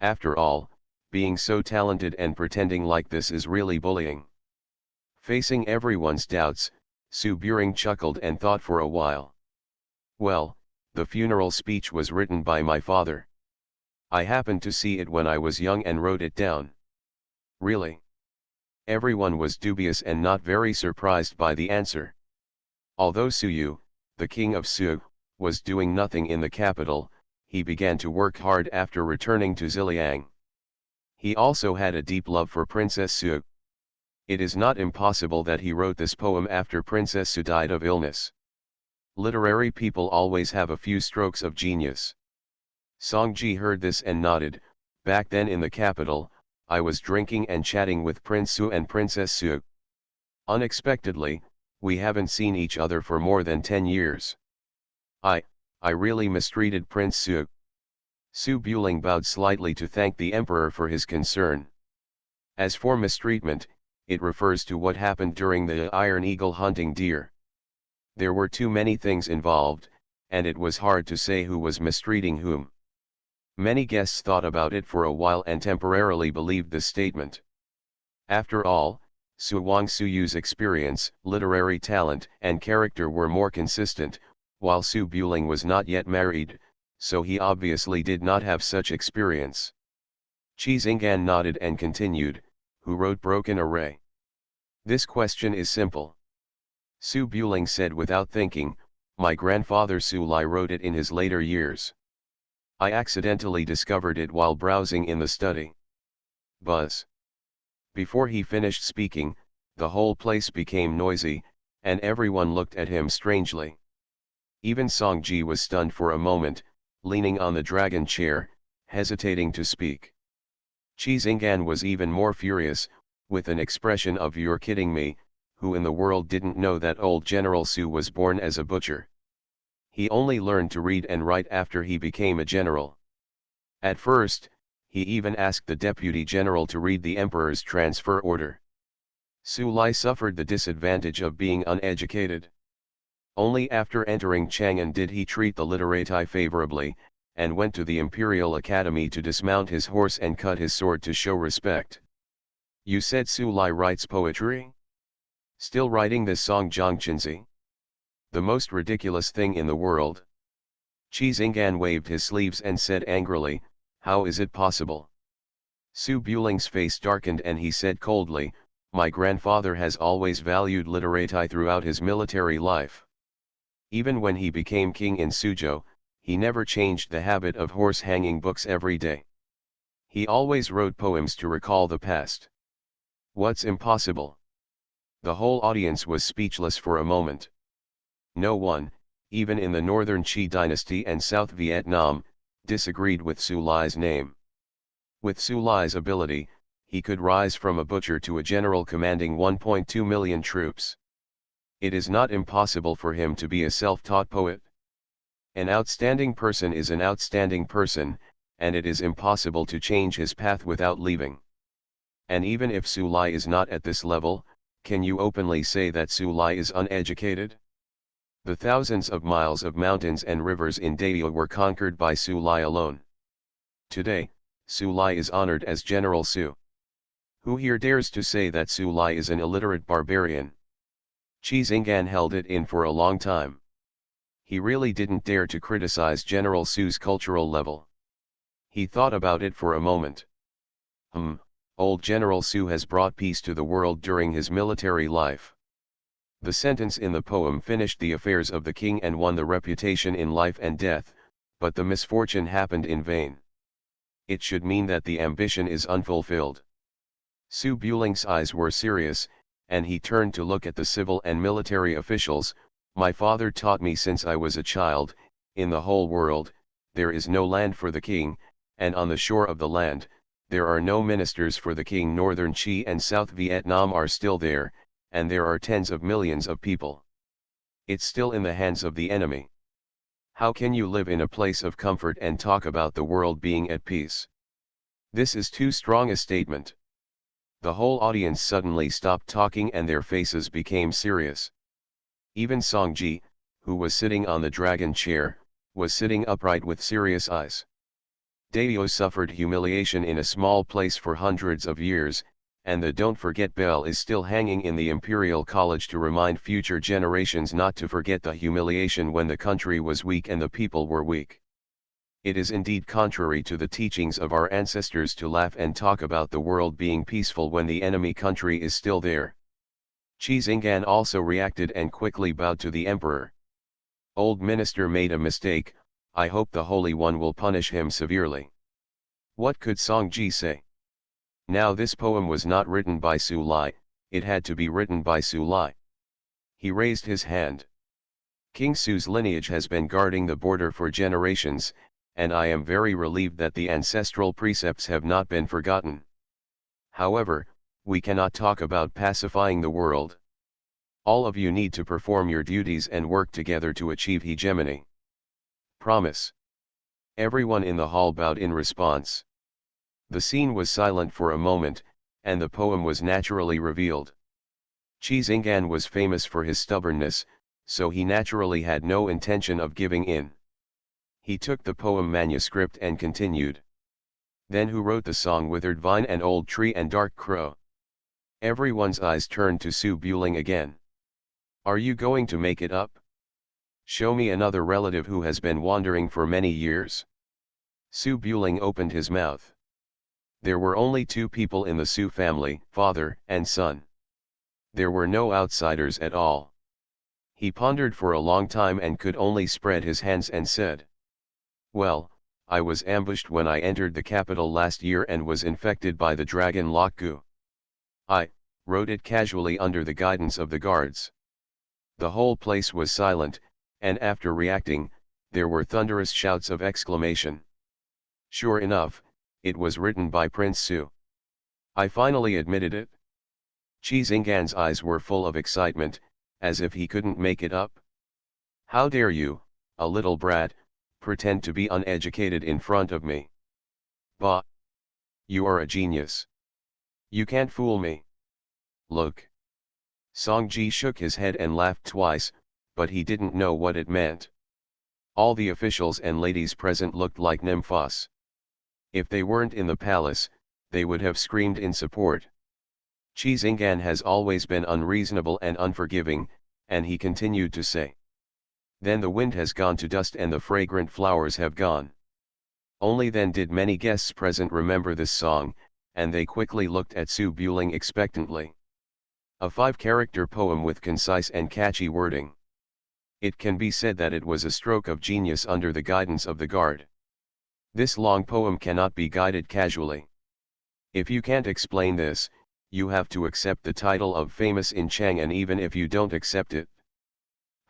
After all, being so talented and pretending like this is really bullying. Facing everyone's doubts, Su Buring chuckled and thought for a while. Well, the funeral speech was written by my father. I happened to see it when I was young and wrote it down. Really? Everyone was dubious and not very surprised by the answer. Although Su Yu, the king of Su, was doing nothing in the capital, he began to work hard after returning to Ziliang. He also had a deep love for Princess Su. It is not impossible that he wrote this poem after Princess Su died of illness. Literary people always have a few strokes of genius. Songji heard this and nodded. Back then in the capital, I was drinking and chatting with Prince Su and Princess Su. Unexpectedly, we haven't seen each other for more than 10 years. I really mistreated Prince Su. Su Buling bowed slightly to thank the Emperor for his concern. As for mistreatment, it refers to what happened during the Iron Eagle hunting deer. There were too many things involved, and it was hard to say who was mistreating whom. Many guests thought about it for a while and temporarily believed the statement. After all, Su Yu's experience, literary talent and character were more consistent, while Su Buling was not yet married, so he obviously did not have such experience. Qi Xing'an nodded and continued, who wrote Broken Array? This question is simple. Su Buling said without thinking, my grandfather Su Lai wrote it in his later years. I accidentally discovered it while browsing in the study. Buzz. Before he finished speaking, the whole place became noisy, and everyone looked at him strangely. Even Songji was stunned for a moment, leaning on the dragon chair, hesitating to speak. Qi Xing'an was even more furious, with an expression of "You're kidding me, who in the world didn't know that old General Su was born as a butcher? He only learned to read and write after he became a general." At first, he even asked the deputy general to read the emperor's transfer order. Su Lai suffered the disadvantage of being uneducated. Only after entering Chang'an did he treat the literati favorably, and went to the Imperial Academy to dismount his horse and cut his sword to show respect. "You said Su Lai writes poetry? Still writing this song Zhangqinzi? The most ridiculous thing in the world." Qi Xing'an waved his sleeves and said angrily, "How is it possible?" Su Buling's face darkened and he said coldly, "My grandfather has always valued literati throughout his military life. Even when he became king in Suzhou, he never changed the habit of horse-hanging books every day. He always wrote poems to recall the past." "What's impossible?" The whole audience was speechless for a moment. No one, even in the northern Qi dynasty and South Vietnam, disagreed with Su Lai's name. With Su Lai's ability, he could rise from a butcher to a general commanding 1.2 million troops. It is not impossible for him to be a self-taught poet. An outstanding person is an outstanding person, and it is impossible to change his path without leaving. And even if Su Lai is not at this level, can you openly say that Su Lai is uneducated? The thousands of miles of mountains and rivers in Dao were conquered by Su Lai alone. Today, Su Lai is honored as General Su. Who here dares to say that Su Lai is an illiterate barbarian? Qi Xing'an held it in for a long time. He really didn't dare to criticize General Su's cultural level. He thought about it for a moment. Old General Su has brought peace to the world during his military life. The sentence in the poem finished the affairs of the king and won the reputation in life and death, but the misfortune happened in vain. It should mean that the ambition is unfulfilled. Su Buling's eyes were serious, and he turned to look at the civil and military officials. "My father taught me since I was a child, in the whole world, there is no land for the king, and on the shore of the land, there are no ministers for the king. Northern Qi and South Vietnam are still there, and there are tens of millions of people. It's still in the hands of the enemy. How can you live in a place of comfort and talk about the world being at peace? This is too strong a statement." The whole audience suddenly stopped talking and their faces became serious. Even Songji, who was sitting on the dragon chair, was sitting upright with serious eyes. Dao suffered humiliation in a small place for hundreds of years, and the "Don't Forget" bell is still hanging in the Imperial College to remind future generations not to forget the humiliation when the country was weak and the people were weak. It is indeed contrary to the teachings of our ancestors to laugh and talk about the world being peaceful when the enemy country is still there. Qi Xing'an also reacted and quickly bowed to the emperor. "Old minister made a mistake, I hope the Holy One will punish him severely." What could Songji say? Now this poem was not written by Su Lai, it had to be written by Su Lai. He raised his hand. "King Su's lineage has been guarding the border for generations, and I am very relieved that the ancestral precepts have not been forgotten. However, we cannot talk about pacifying the world. All of you need to perform your duties and work together to achieve hegemony. Promise." Everyone in the hall bowed in response. The scene was silent for a moment, and the poem was naturally revealed. Qi Xing'an was famous for his stubbornness, so he naturally had no intention of giving in. He took the poem manuscript and continued. "Then who wrote the song Withered Vine and Old Tree and Dark Crow?" Everyone's eyes turned to Su Buling again. "Are you going to make it up? Show me another relative who has been wandering for many years." Su Buling opened his mouth. There were only two people in the Su family, father and son. There were no outsiders at all. He pondered for a long time and could only spread his hands and said, "Well, I was ambushed when I entered the capital last year and was infected by the dragon Lokgu. I wrote it casually under the guidance of the guards." The whole place was silent, and after reacting, there were thunderous shouts of exclamation. Sure enough, it was written by Prince Su. I finally admitted it. Qi Xinggan's eyes were full of excitement, as if he couldn't make it up. "How dare you, a little brat, pretend to be uneducated in front of me? Bah! You are a genius. You can't fool me. Look." Song Ji shook his head and laughed twice, but he didn't know what it meant. All the officials and ladies present looked like nymphs. If they weren't in the palace, they would have screamed in support. Qi Xinggan has always been unreasonable and unforgiving, and he continued to say. Then the wind has gone to dust and the fragrant flowers have gone. Only then did many guests present remember this song, and they quickly looked at Su Buling expectantly. A 5-character poem with concise and catchy wording. It can be said that it was a stroke of genius under the guidance of the guard. This long poem cannot be guided casually. If you can't explain this, you have to accept the title of famous in Chang'an even if you don't accept it.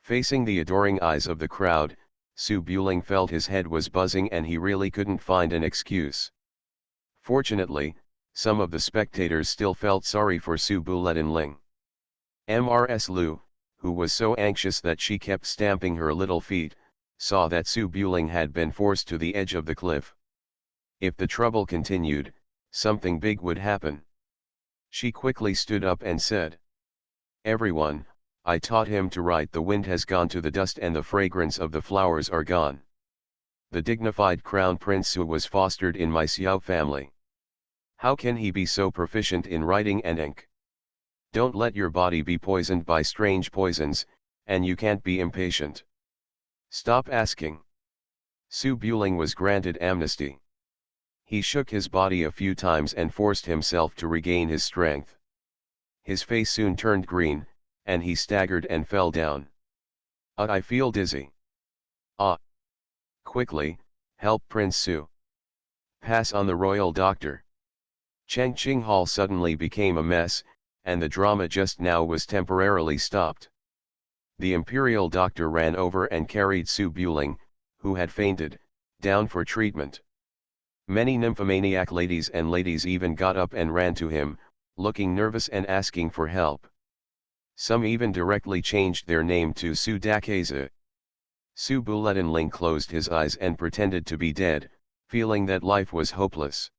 Facing the adoring eyes of the crowd, Su Buling felt his head was buzzing and he really couldn't find an excuse. Fortunately, some of the spectators still felt sorry for Su Buletinling. Mrs. Lu, who was so anxious that she kept stamping her little feet, saw that Su Buling had been forced to the edge of the cliff. If the trouble continued, something big would happen. She quickly stood up and said, "Everyone, I taught him to write the wind has gone to the dust and the fragrance of the flowers are gone. The dignified crown prince Su was fostered in my Xiao family. How can he be so proficient in writing and ink? Don't let your body be poisoned by strange poisons, and you can't be impatient. Stop asking." Su Buling was granted amnesty. He shook his body a few times and forced himself to regain his strength. His face soon turned green, and he staggered and fell down. I feel dizzy." "Ah! Quickly, help Prince Su. Pass on the royal doctor." Chengqing Hall suddenly became a mess, and the drama just now was temporarily stopped. The imperial doctor ran over and carried Su Buling, who had fainted, down for treatment. Many nymphomaniac ladies and ladies even got up and ran to him, looking nervous and asking for help. Some even directly changed their name to Su Dakeze. Su Buletinling closed his eyes and pretended to be dead, feeling that life was hopeless.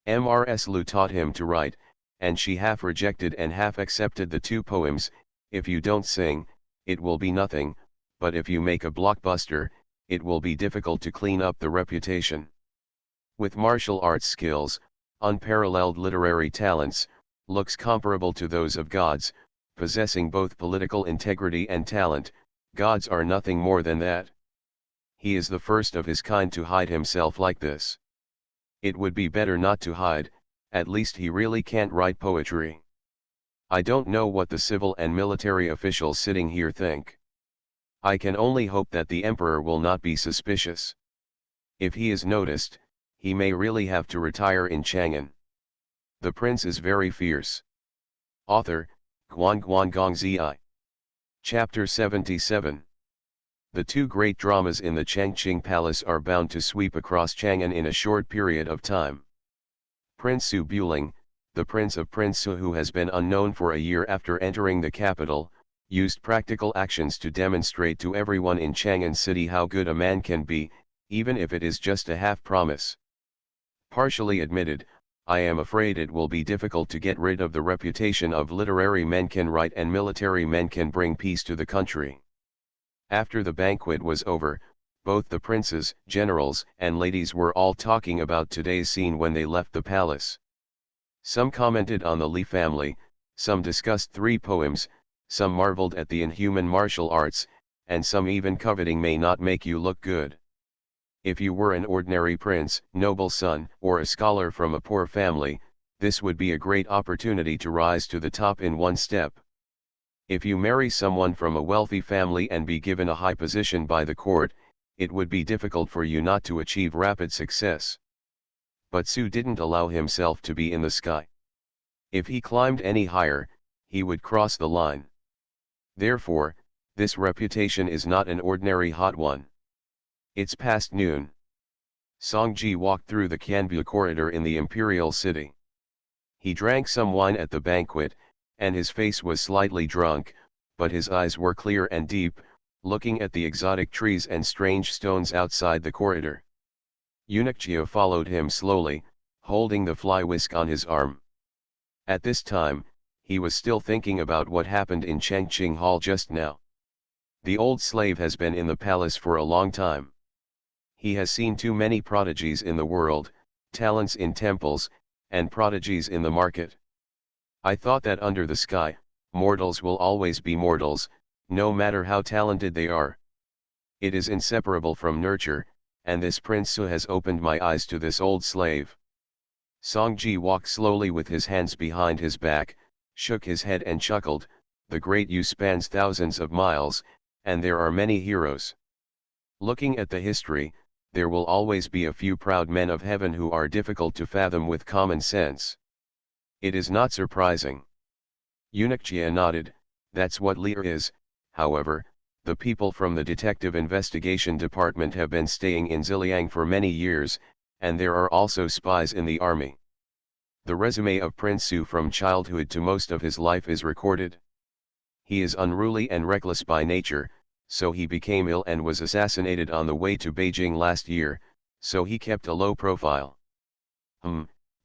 Mrs. Lu taught him to write, and she half rejected and half accepted the 2 poems. If you don't sing, it will be nothing, but if you make a blockbuster, it will be difficult to clean up the reputation. With martial arts skills, unparalleled literary talents, looks comparable to those of gods, possessing both political integrity and talent, gods are nothing more than that. He is the first of his kind to hide himself like this. It would be better not to hide, at least he really can't write poetry. I don't know what the civil and military officials sitting here think. I can only hope that the emperor will not be suspicious. If he is noticed, he may really have to retire in Chang'an. The prince is very fierce." Author, Guan Gongzi. Chapter 77. The 2 great dramas in the Changqing Palace are bound to sweep across Chang'an in a short period of time. Prince Su Buling, the prince of Prince Su who has been unknown for a year after entering the capital, used practical actions to demonstrate to everyone in Chang'an City how good a man can be, even if it is just a half promise. Partially admitted, I am afraid it will be difficult to get rid of the reputation of literary men can write and military men can bring peace to the country. After the banquet was over, both the princes, generals, and ladies were all talking about today's scene when they left the palace. Some commented on the Li family, some discussed 3 poems, some marveled at the inhuman martial arts, and some even coveting may not make you look good. If you were an ordinary prince, noble son, or a scholar from a poor family, this would be a great opportunity to rise to the top in one step. If you marry someone from a wealthy family and be given a high position by the court, it would be difficult for you not to achieve rapid success. But Su didn't allow himself to be in the sky. If he climbed any higher, he would cross the line. Therefore, this reputation is not an ordinary hot one. It's past noon. Songji walked through the Canbu corridor in the imperial city. He drank some wine at the banquet, and his face was slightly drunk, but his eyes were clear and deep, looking at the exotic trees and strange stones outside the corridor. Eunuch Jia followed him slowly, holding the fly whisk on his arm. At this time, he was still thinking about what happened in Chengqing Hall just now. The old slave has been in the palace for a long time. He has seen too many prodigies in the world, talents in temples, and prodigies in the market. I thought that under the sky, mortals will always be mortals, no matter how talented they are. It is inseparable from nurture, and this Prince Su has opened my eyes to this old slave. Songji walked slowly with his hands behind his back, shook his head and chuckled, the great Yu spans thousands of miles, and there are many heroes. Looking at the history, there will always be a few proud men of heaven who are difficult to fathom with common sense. It is not surprising. Eunuch Jia nodded, that's what Lear is. However, the people from the Detective Investigation Department have been staying in Ziliang for many years, and there are also spies in the army. The resume of Prince Su from childhood to most of his life is recorded. He is unruly and reckless by nature, so he became ill and was assassinated on the way to Beijing last year, so he kept a low profile.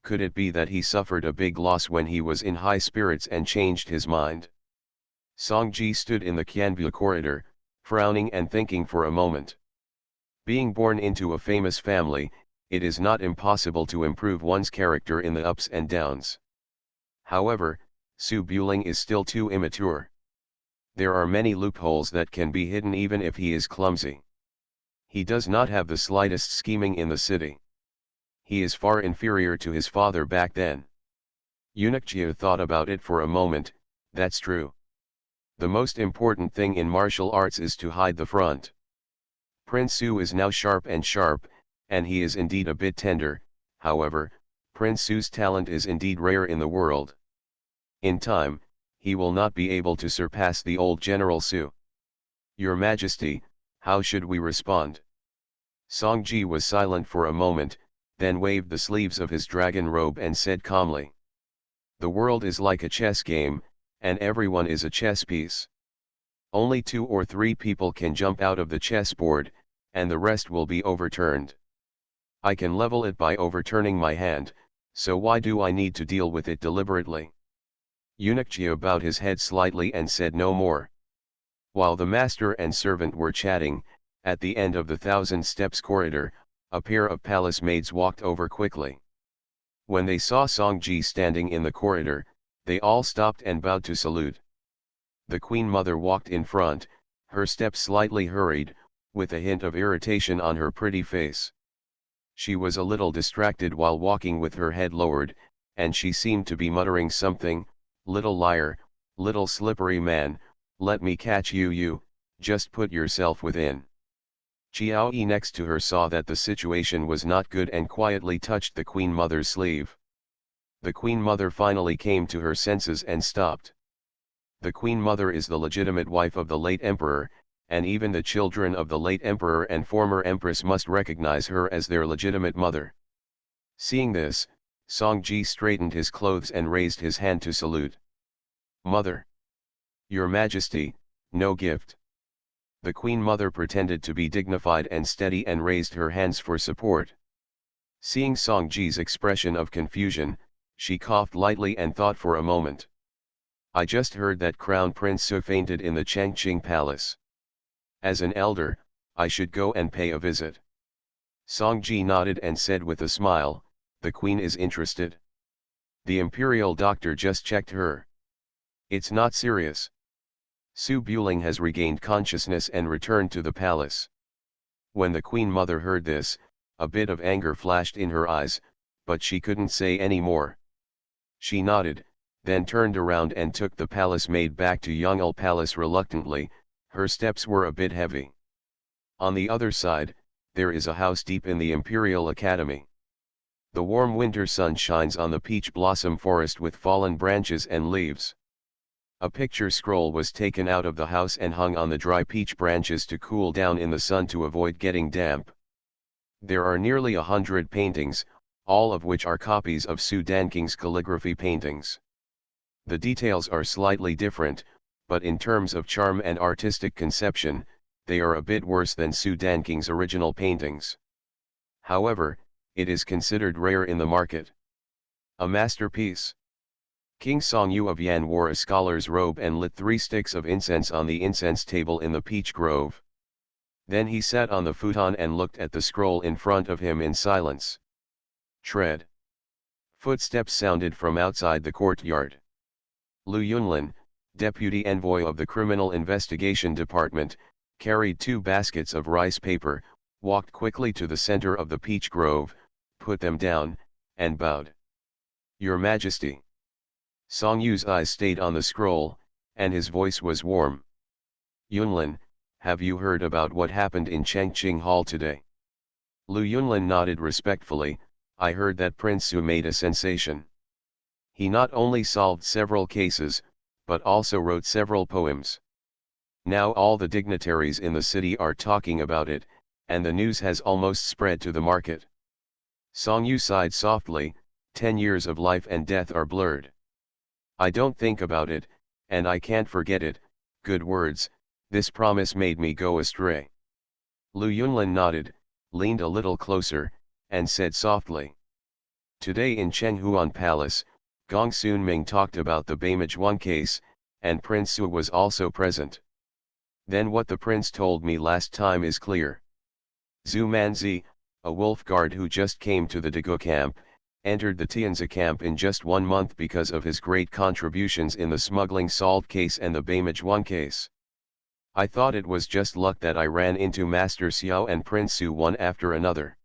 Could it be that he suffered a big loss when he was in high spirits and changed his mind? Songji stood in the Qianbu corridor, frowning and thinking for a moment. Being born into a famous family, it is not impossible to improve one's character in the ups and downs. However, Su Buling is still too immature. There are many loopholes that can be hidden even if he is clumsy. He does not have the slightest scheming in the city. He is far inferior to his father back then. Eunuch Jia thought about it for a moment, that's true. The most important thing in martial arts is to hide the front. Prince Su is now sharp, and he is indeed a bit tender, however, Prince Su's talent is indeed rare in the world. In time, he will not be able to surpass the old General Su. Your Majesty, how should we respond? Songji was silent for a moment, then waved the sleeves of his dragon robe and said calmly. The world is like a chess game, and everyone is a chess piece. Only 2 or 3 people can jump out of the chessboard, and the rest will be overturned. I can level it by overturning my hand, so why do I need to deal with it deliberately? Eunuch Jia bowed his head slightly and said no more. While the master and servant were chatting, at the end of the 1,000 steps corridor, a pair of palace maids walked over quickly. When they saw Songji standing in the corridor, they all stopped and bowed to salute. The Queen Mother walked in front, her steps slightly hurried, with a hint of irritation on her pretty face. She was a little distracted while walking with her head lowered, and she seemed to be muttering something, little liar, little slippery man, let me catch you, just put yourself within. Chiao Yi next to her saw that the situation was not good and quietly touched the Queen Mother's sleeve. The Queen Mother finally came to her senses and stopped. The Queen Mother is the legitimate wife of the late Emperor, and even the children of the late Emperor and former Empress must recognize her as their legitimate mother. Seeing this, Songji straightened his clothes and raised his hand to salute. Mother! Your Majesty, no gift. The Queen Mother pretended to be dignified and steady and raised her hands for support. Seeing Songji's expression of confusion, she coughed lightly and thought for a moment. I just heard that Crown Prince Su fainted in the Chengqing Palace. As an elder, I should go and pay a visit. Songji nodded and said with a smile, the Queen is interested. The imperial doctor just checked her. It's not serious. Su Buling has regained consciousness and returned to the palace. When the Queen Mother heard this, a bit of anger flashed in her eyes, but she couldn't say any more. She nodded, then turned around and took the palace maid back to Yongle Palace reluctantly. Her steps were a bit heavy. On the other side, there is a house deep in the Imperial Academy. The warm winter sun shines on the peach blossom forest with fallen branches and leaves. A picture scroll was taken out of the house and hung on the dry peach branches to cool down in the sun to avoid getting damp. There are nearly 100 paintings, all of which are copies of Su Danking's calligraphy paintings. The details are slightly different, but in terms of charm and artistic conception, they are a bit worse than Su Danking's original paintings. However, it is considered rare in the market. A masterpiece. King Songyu of Yan wore a scholar's robe and lit 3 sticks of incense on the incense table in the peach grove. Then he sat on the futon and looked at the scroll in front of him in silence. Tread. Footsteps sounded from outside the courtyard. Lu Yunlin, deputy envoy of the Criminal Investigation Department, carried 2 baskets of rice paper, walked quickly to the center of the peach grove, put them down, and bowed. Your Majesty. Songyu's eyes stayed on the scroll, and his voice was warm. Yunlin, have you heard about what happened in Chengqing Hall today? Lu Yunlin nodded respectfully. I heard that Prince Su made a sensation. He not only solved several cases, but also wrote several poems. Now all the dignitaries in the city are talking about it, and the news has almost spread to the market. Songyu sighed softly. 10 years of life and death are blurred. I don't think about it, and I can't forget it. Good words, this promise made me go astray. Lu Yunlin nodded, leaned a little closer, and said softly. Today in Chenghuan Palace, Gong Sunming talked about the Beimazhuang case, and Prince Su was also present. Then what the prince told me last time is clear. Zhu Manzi, a wolf guard who just came to the Dagu camp, entered the Tianzi camp in just 1 month because of his great contributions in the smuggling salt case and the Beimazhuang case. I thought it was just luck that I ran into Master Xiao and Prince Su one after another.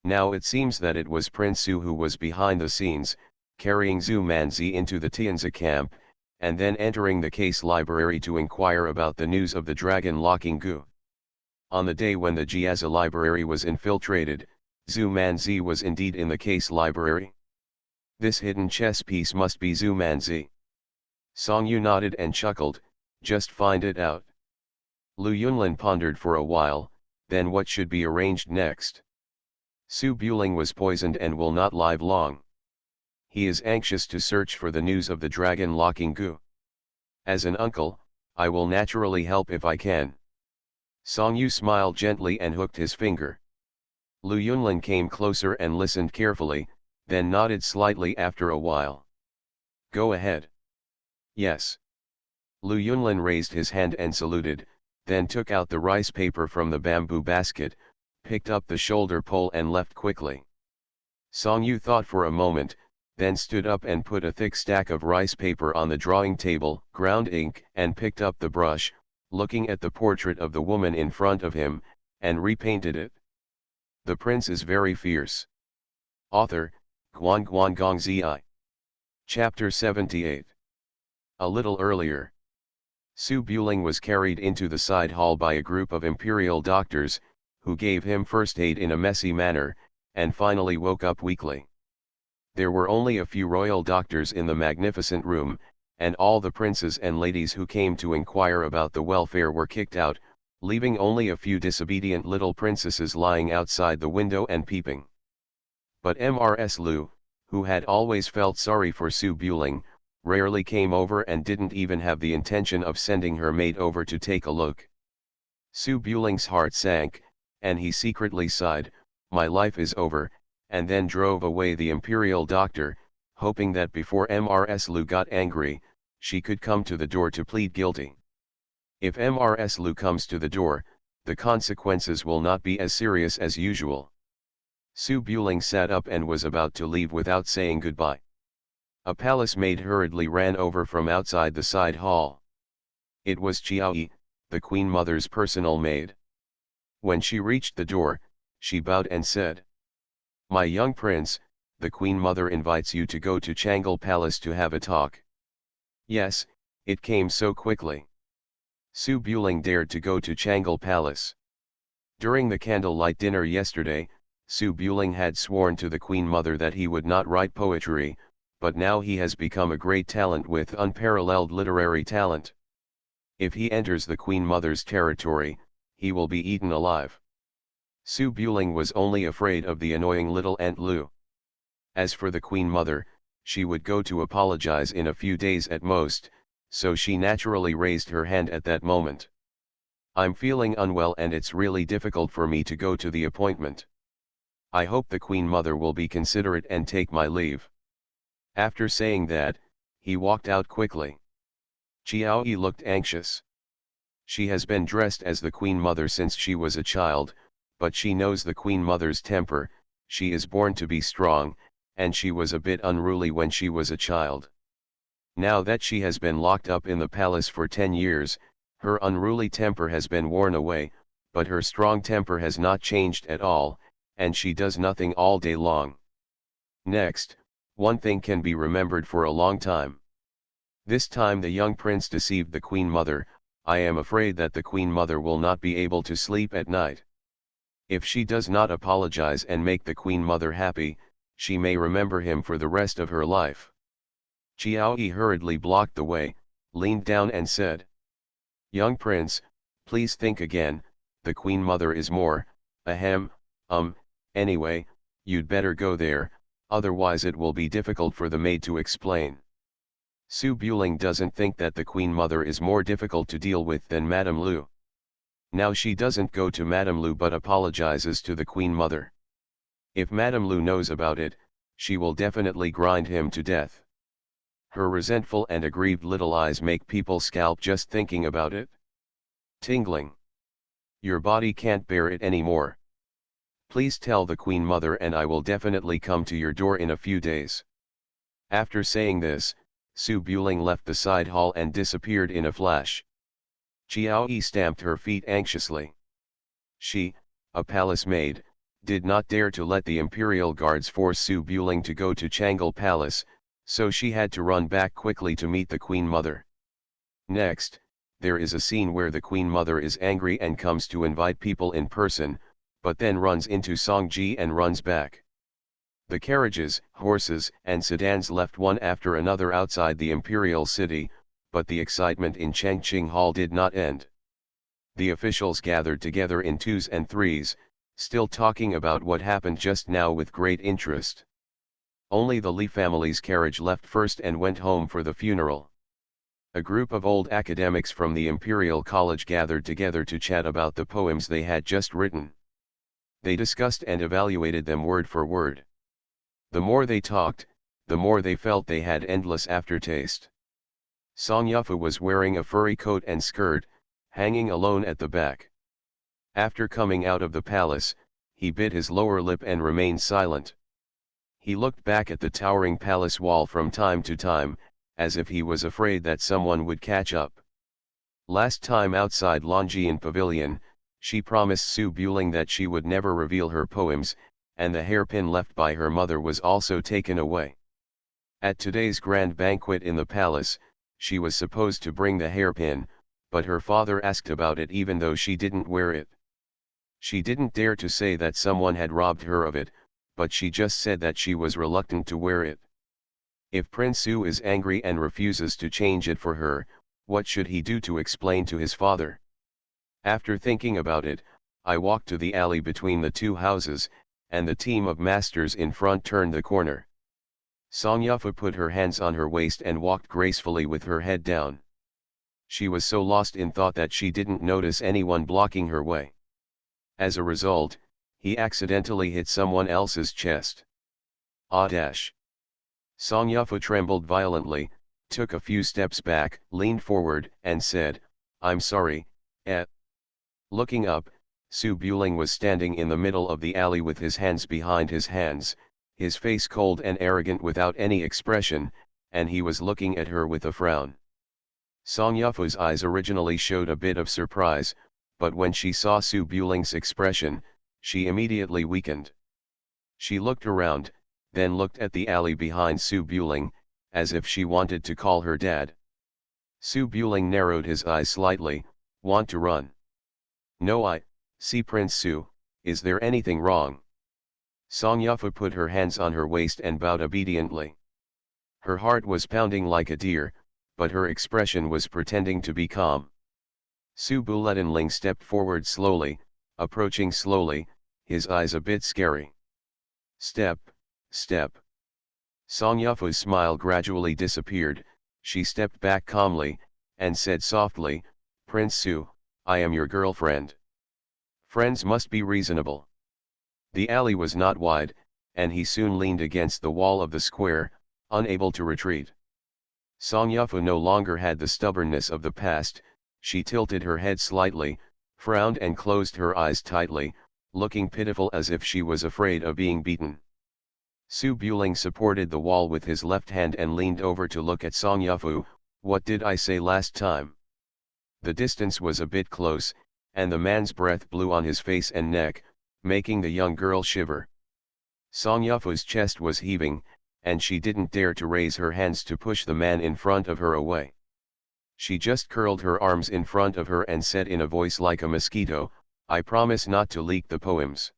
Now it seems that it was Prince Su who was behind the scenes, carrying Zhu Manzi into the Tianzi camp, and then entering the case library to inquire about the news of the dragon locking Gu. On the day when the Jiazi library was infiltrated, Zhu Manzi was indeed in the case library. This hidden chess piece must be Zhu Manzi. Songyu nodded and chuckled, just find it out. Lu Yunlin pondered for a while, then what should be arranged next? Su Buling was poisoned and will not live long. He is anxious to search for the news of the dragon locking Gu. As an uncle, I will naturally help if I can. Songyu smiled gently and hooked his finger. Lu Yunlin came closer and listened carefully, then nodded slightly after a while. Go ahead. Yes. Lu Yunlin raised his hand and saluted, then took out the rice paper from the bamboo basket, picked up the shoulder pole and left quickly. Songyu thought for a moment, then stood up and put a thick stack of rice paper on the drawing table, ground ink and picked up the brush, looking at the portrait of the woman in front of him, and repainted it. The prince is very fierce. Author, Guan Gong Zi. Chapter 78. A little earlier. Su Buling was carried into the side hall by a group of imperial doctors, who gave him first aid in a messy manner, and finally woke up weakly. There were only a few royal doctors in the magnificent room, and all the princes and ladies who came to inquire about the welfare were kicked out, leaving only a few disobedient little princesses lying outside the window and peeping. But Mrs. Lu, who had always felt sorry for Su Buling, rarely came over and didn't even have the intention of sending her maid over to take a look. Su Buling's heart sank, and he secretly sighed, my life is over, and then drove away the imperial doctor, hoping that before Mrs. Lu got angry, she could come to the door to plead guilty. If Mrs. Lu comes to the door, the consequences will not be as serious as usual. Su Buling sat up and was about to leave without saying goodbye. A palace maid hurriedly ran over from outside the side hall. It was Chiaoyi, the Queen Mother's personal maid. When she reached the door, she bowed and said, my young prince, the Queen Mother invites you to go to Changal Palace to have a talk. Yes, it came so quickly. Su Buling dared to go to Changal Palace. During the candlelight dinner yesterday, Su Buling had sworn to the Queen Mother that he would not write poetry, but now he has become a great talent with unparalleled literary talent. If he enters the Queen Mother's territory, he will be eaten alive. Su Buling was only afraid of the annoying little Aunt Lu. As for the Queen Mother, she would go to apologize in a few days at most, so she naturally raised her hand at that moment. I'm feeling unwell and it's really difficult for me to go to the appointment. I hope the Queen Mother will be considerate and take my leave. After saying that, he walked out quickly. Chiao Yi looked anxious. She has been dressed as the Queen Mother since she was a child, but she knows the Queen Mother's temper. She is born to be strong, and she was a bit unruly when she was a child. Now that she has been locked up in the palace for 10 years, her unruly temper has been worn away, but her strong temper has not changed at all, and she does nothing all day long. Next, one thing can be remembered for a long time. This time the young prince deceived the Queen Mother. I am afraid that the Queen Mother will not be able to sleep at night. If she does not apologize and make the Queen Mother happy, she may remember him for the rest of her life. Chiao Yi hurriedly blocked the way, leaned down and said, "Young prince, please think again, the Queen Mother is more, anyway, you'd better go there, otherwise it will be difficult for the maid to explain." Su Buling doesn't think that the Queen Mother is more difficult to deal with than Madame Lu. Now she doesn't go to Madame Lu but apologizes to the Queen Mother. If Madame Lu knows about it, she will definitely grind him to death. Her resentful and aggrieved little eyes make people scalp just thinking about it. Tingling. Your body can't bear it anymore. Please tell the Queen Mother and I will definitely come to your door in a few days. After saying this, Su Buling left the side hall and disappeared in a flash. Chiao Yi stamped her feet anxiously. She, a palace maid, did not dare to let the imperial guards force Su Buling to go to Changal Palace, so she had to run back quickly to meet the Queen Mother. Next, there is a scene where the Queen Mother is angry and comes to invite people in person, but then runs into Songji and runs back. The carriages, horses, and sedans left one after another outside the imperial city, but the excitement in Changqing Hall did not end. The officials gathered together in twos and threes, still talking about what happened just now with great interest. Only the Li family's carriage left first and went home for the funeral. A group of old academics from the Imperial College gathered together to chat about the poems they had just written. They discussed and evaluated them word for word. The more they talked, the more they felt they had endless aftertaste. Song Yufu was wearing a furry coat and skirt, hanging alone at the back. After coming out of the palace, he bit his lower lip and remained silent. He looked back at the towering palace wall from time to time, as if he was afraid that someone would catch up. Last time outside Longjian Pavilion, she promised Su Buling that she would never reveal her poems, and the hairpin left by her mother was also taken away. At today's grand banquet in the palace, she was supposed to bring the hairpin, but her father asked about it even though she didn't wear it. She didn't dare to say that someone had robbed her of it, but she just said that she was reluctant to wear it. If Prince Su is angry and refuses to change it for her, what should he do to explain to his father? After thinking about it, I walked to the alley between the two houses, and the team of masters in front turned the corner. Song Yufu put her hands on her waist and walked gracefully with her head down. She was so lost in thought that she didn't notice anyone blocking her way. As a result, he accidentally hit someone else's chest. Ah dash. Song Yufu trembled violently, took a few steps back, leaned forward, and said, "I'm sorry, eh." Looking up, Su Buling was standing in the middle of the alley with his hands behind his hands, his face cold and arrogant without any expression, and he was looking at her with a frown. Song Yufu's eyes originally showed a bit of surprise, but when she saw Su Buling's expression, she immediately weakened. She looked around, then looked at the alley behind Su Buling, as if she wanted to call her dad. Su Buling narrowed his eyes slightly. Want to run? No, I see Prince Su. Is there anything wrong? Song Yufu put her hands on her waist and bowed obediently. Her heart was pounding like a deer, but her expression was pretending to be calm. Su Buletinling stepped forward slowly, approaching slowly, his eyes a bit scary. Step, step. Song Yufu's smile gradually disappeared. She stepped back calmly, and said softly, Prince Su, I am your girlfriend. Friends must be reasonable. The alley was not wide, and he soon leaned against the wall of the square, unable to retreat. Song Yufu no longer had the stubbornness of the past. She tilted her head slightly, frowned and closed her eyes tightly, looking pitiful as if she was afraid of being beaten. Su Buling supported the wall with his left hand and leaned over to look at Song Yufu. What did I say last time? The distance was a bit close, and the man's breath blew on his face and neck, making the young girl shiver. Song Yufu's chest was heaving, and she didn't dare to raise her hands to push the man in front of her away. She just curled her arms in front of her and said in a voice like a mosquito, I promise not to leak the poems.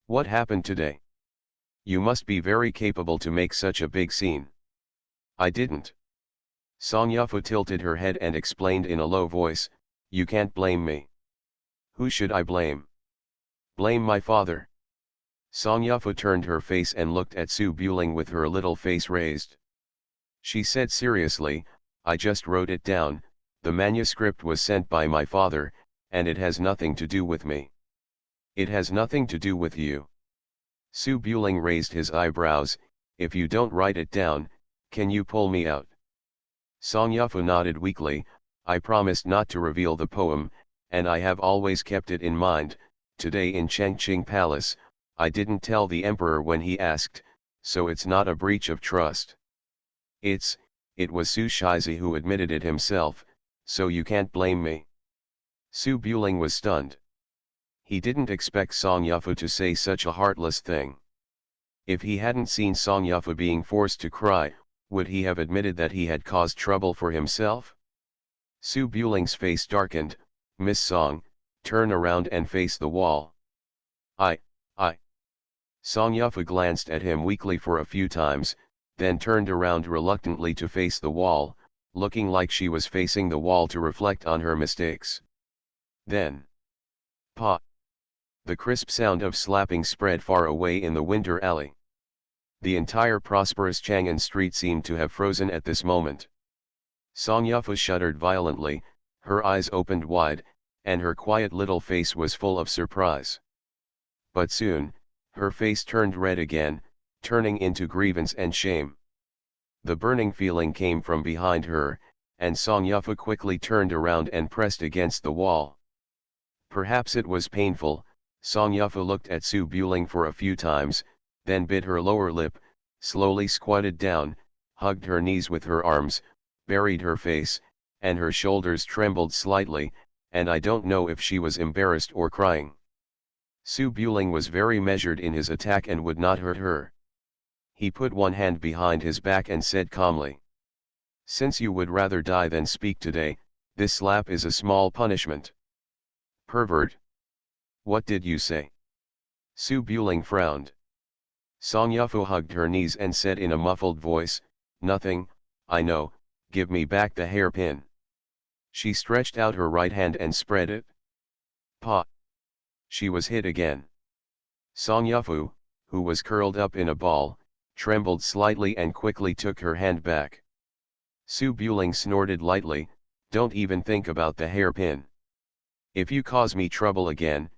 What happened today? You must be very capable to make such a big scene. I didn't. Song Yufu tilted her head and explained in a low voice, you can't blame me. Who should I blame? Blame my father. Song Yufu turned her face and looked at Su Buling with her little face raised. She said seriously, I just wrote it down, the manuscript was sent by my father, and it has nothing to do with me. It has nothing to do with you. Su Buling raised his eyebrows, if you don't write it down, can you pull me out? Song Yufu nodded weakly, I promised not to reveal the poem, and I have always kept it in mind. Today in Chengqing Palace, I didn't tell the emperor when he asked, so it's not a breach of trust. It was Su Shizi who admitted it himself, so you can't blame me. Su Buling was stunned. He didn't expect Song Yufu to say such a heartless thing. If he hadn't seen Song Yufu being forced to cry, would he have admitted that he had caused trouble for himself? Su Buling's face darkened. Miss Song, turn around and face the wall. I. Song Yufu glanced at him weakly for a few times, then turned around reluctantly to face the wall, looking like she was facing the wall to reflect on her mistakes. Then. Pa! The crisp sound of slapping spread far away in the winter alley. The entire prosperous Chang'an street seemed to have frozen at this moment. Song Yufu shuddered violently, her eyes opened wide, and her quiet little face was full of surprise. But soon, her face turned red again, turning into grievance and shame. The burning feeling came from behind her, and Song Yufu quickly turned around and pressed against the wall. Perhaps it was painful. Song Yufu looked at Su Buling for a few times, then bit her lower lip, slowly squatted down, hugged her knees with her arms, buried her face, and her shoulders trembled slightly, and I don't know if she was embarrassed or crying. Su Buling was very measured in his attack and would not hurt her. He put one hand behind his back and said calmly, since you would rather die than speak today, this slap is a small punishment. Pervert. What did you say? Su Buling frowned. Song Yufu hugged her knees and said in a muffled voice, nothing, I know, give me back the hairpin. She stretched out her right hand and spread it. Pa! She was hit again. Song Yufu, who was curled up in a ball, trembled slightly and quickly took her hand back. Su Buling snorted lightly, don't even think about the hairpin. If you cause me trouble again,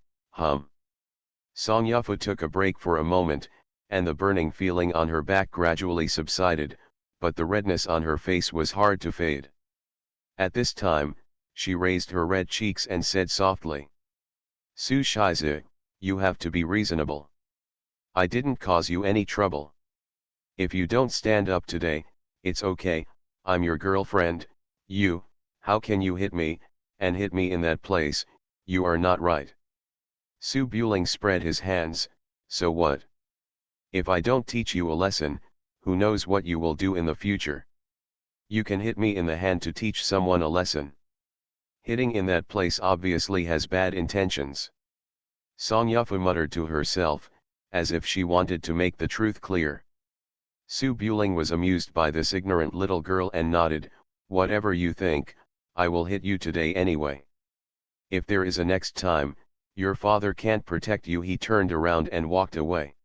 Song Yufu took a break for a moment, and the burning feeling on her back gradually subsided, but the redness on her face was hard to fade. At this time, she raised her red cheeks and said softly, Su Shizi, you have to be reasonable. I didn't cause you any trouble. If you don't stand up today, it's okay, I'm your girlfriend. How can you hit me, and hit me in that place? You are not right. Su Buling spread his hands, so what? If I don't teach you a lesson, who knows what you will do in the future. You can hit me in the hand to teach someone a lesson. Hitting in that place obviously has bad intentions. Song Yufu muttered to herself, as if she wanted to make the truth clear. Su Buling was amused by this ignorant little girl and nodded, "Whatever you think, I will hit you today anyway. If there is a next time, your father can't protect you." He turned around and walked away.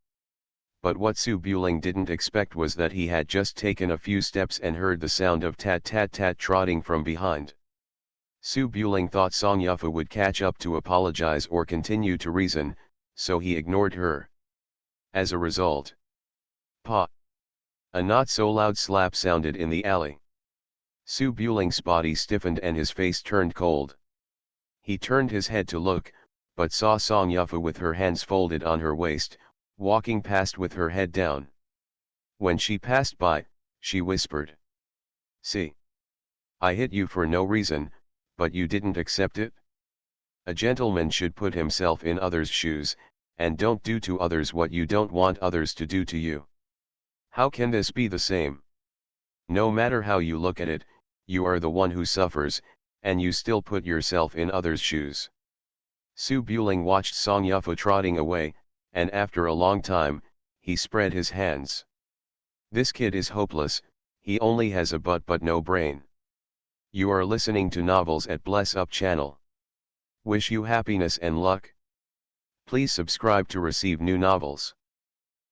But what Su Buling didn't expect was that he had just taken a few steps and heard the sound of tat-tat-tat trotting from behind. Su Buling thought Song Yufu would catch up to apologize or continue to reason, so he ignored her. As a result, "Pa!" A not-so-loud slap sounded in the alley. Su Buling's body stiffened and his face turned cold. He turned his head to look, but saw Song Yufu with her hands folded on her waist, walking past with her head down. When she passed by, she whispered, "See? I hit you for no reason, but you didn't accept it? A gentleman should put himself in others' shoes, and don't do to others what you don't want others to do to you. How can this be the same? No matter how you look at it, you are the one who suffers, and you still put yourself in others' shoes." Su Buling watched Song Yufu trotting away, and after a long time, he spread his hands. "This kid is hopeless, he only has a butt but no brain." You are listening to Novels at Bless Up channel. Wish you happiness and luck. Please subscribe to receive new novels.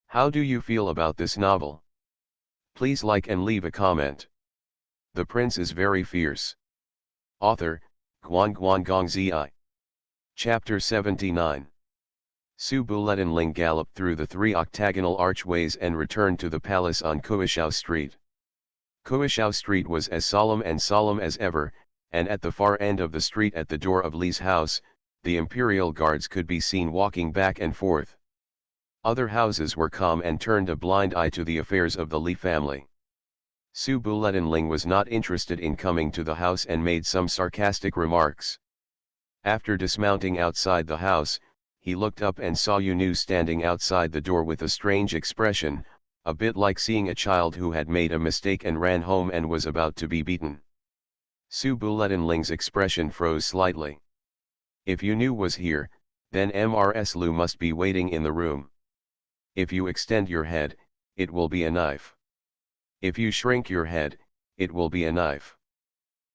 How do you feel about this novel? Please like and leave a comment. The Prince is Very Fierce. Author, Guan Guan Gong Zi. Chapter 79. Su Buletinling galloped through the 3 octagonal archways and returned to the palace on Kuishao Street. Kuishao Street was as solemn as ever, and at the far end of the street at the door of Li's house, the imperial guards could be seen walking back and forth. Other houses were calm and turned a blind eye to the affairs of the Li family. Su Buletinling was not interested in coming to the house and made some sarcastic remarks. After dismounting outside the house, he looked up and saw Yunu standing outside the door with a strange expression, a bit like seeing a child who had made a mistake and ran home and was about to be beaten. Su Buletinling's expression froze slightly. If Yunu was here, then Mrs. Lu must be waiting in the room. If you extend your head, it will be a knife. If you shrink your head, it will be a knife.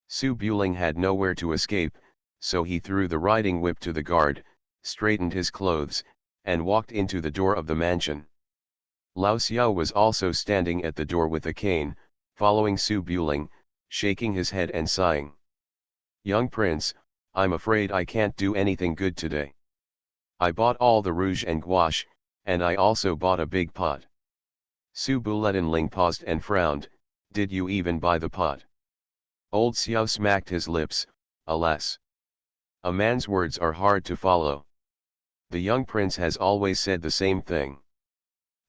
Su Buling had nowhere to escape, so he threw the riding whip to the guard, straightened his clothes, and walked into the door of the mansion. Lao Xiao was also standing at the door with a cane, following Su Buling, shaking his head and sighing. "Young prince, I'm afraid I can't do anything good today. I bought all the rouge and gouache, and I also bought a big pot." Su Buletinling paused and frowned, "Did you even buy the pot?" Old Xiao smacked his lips, "Alas! A man's words are hard to follow. The young prince has always said the same thing.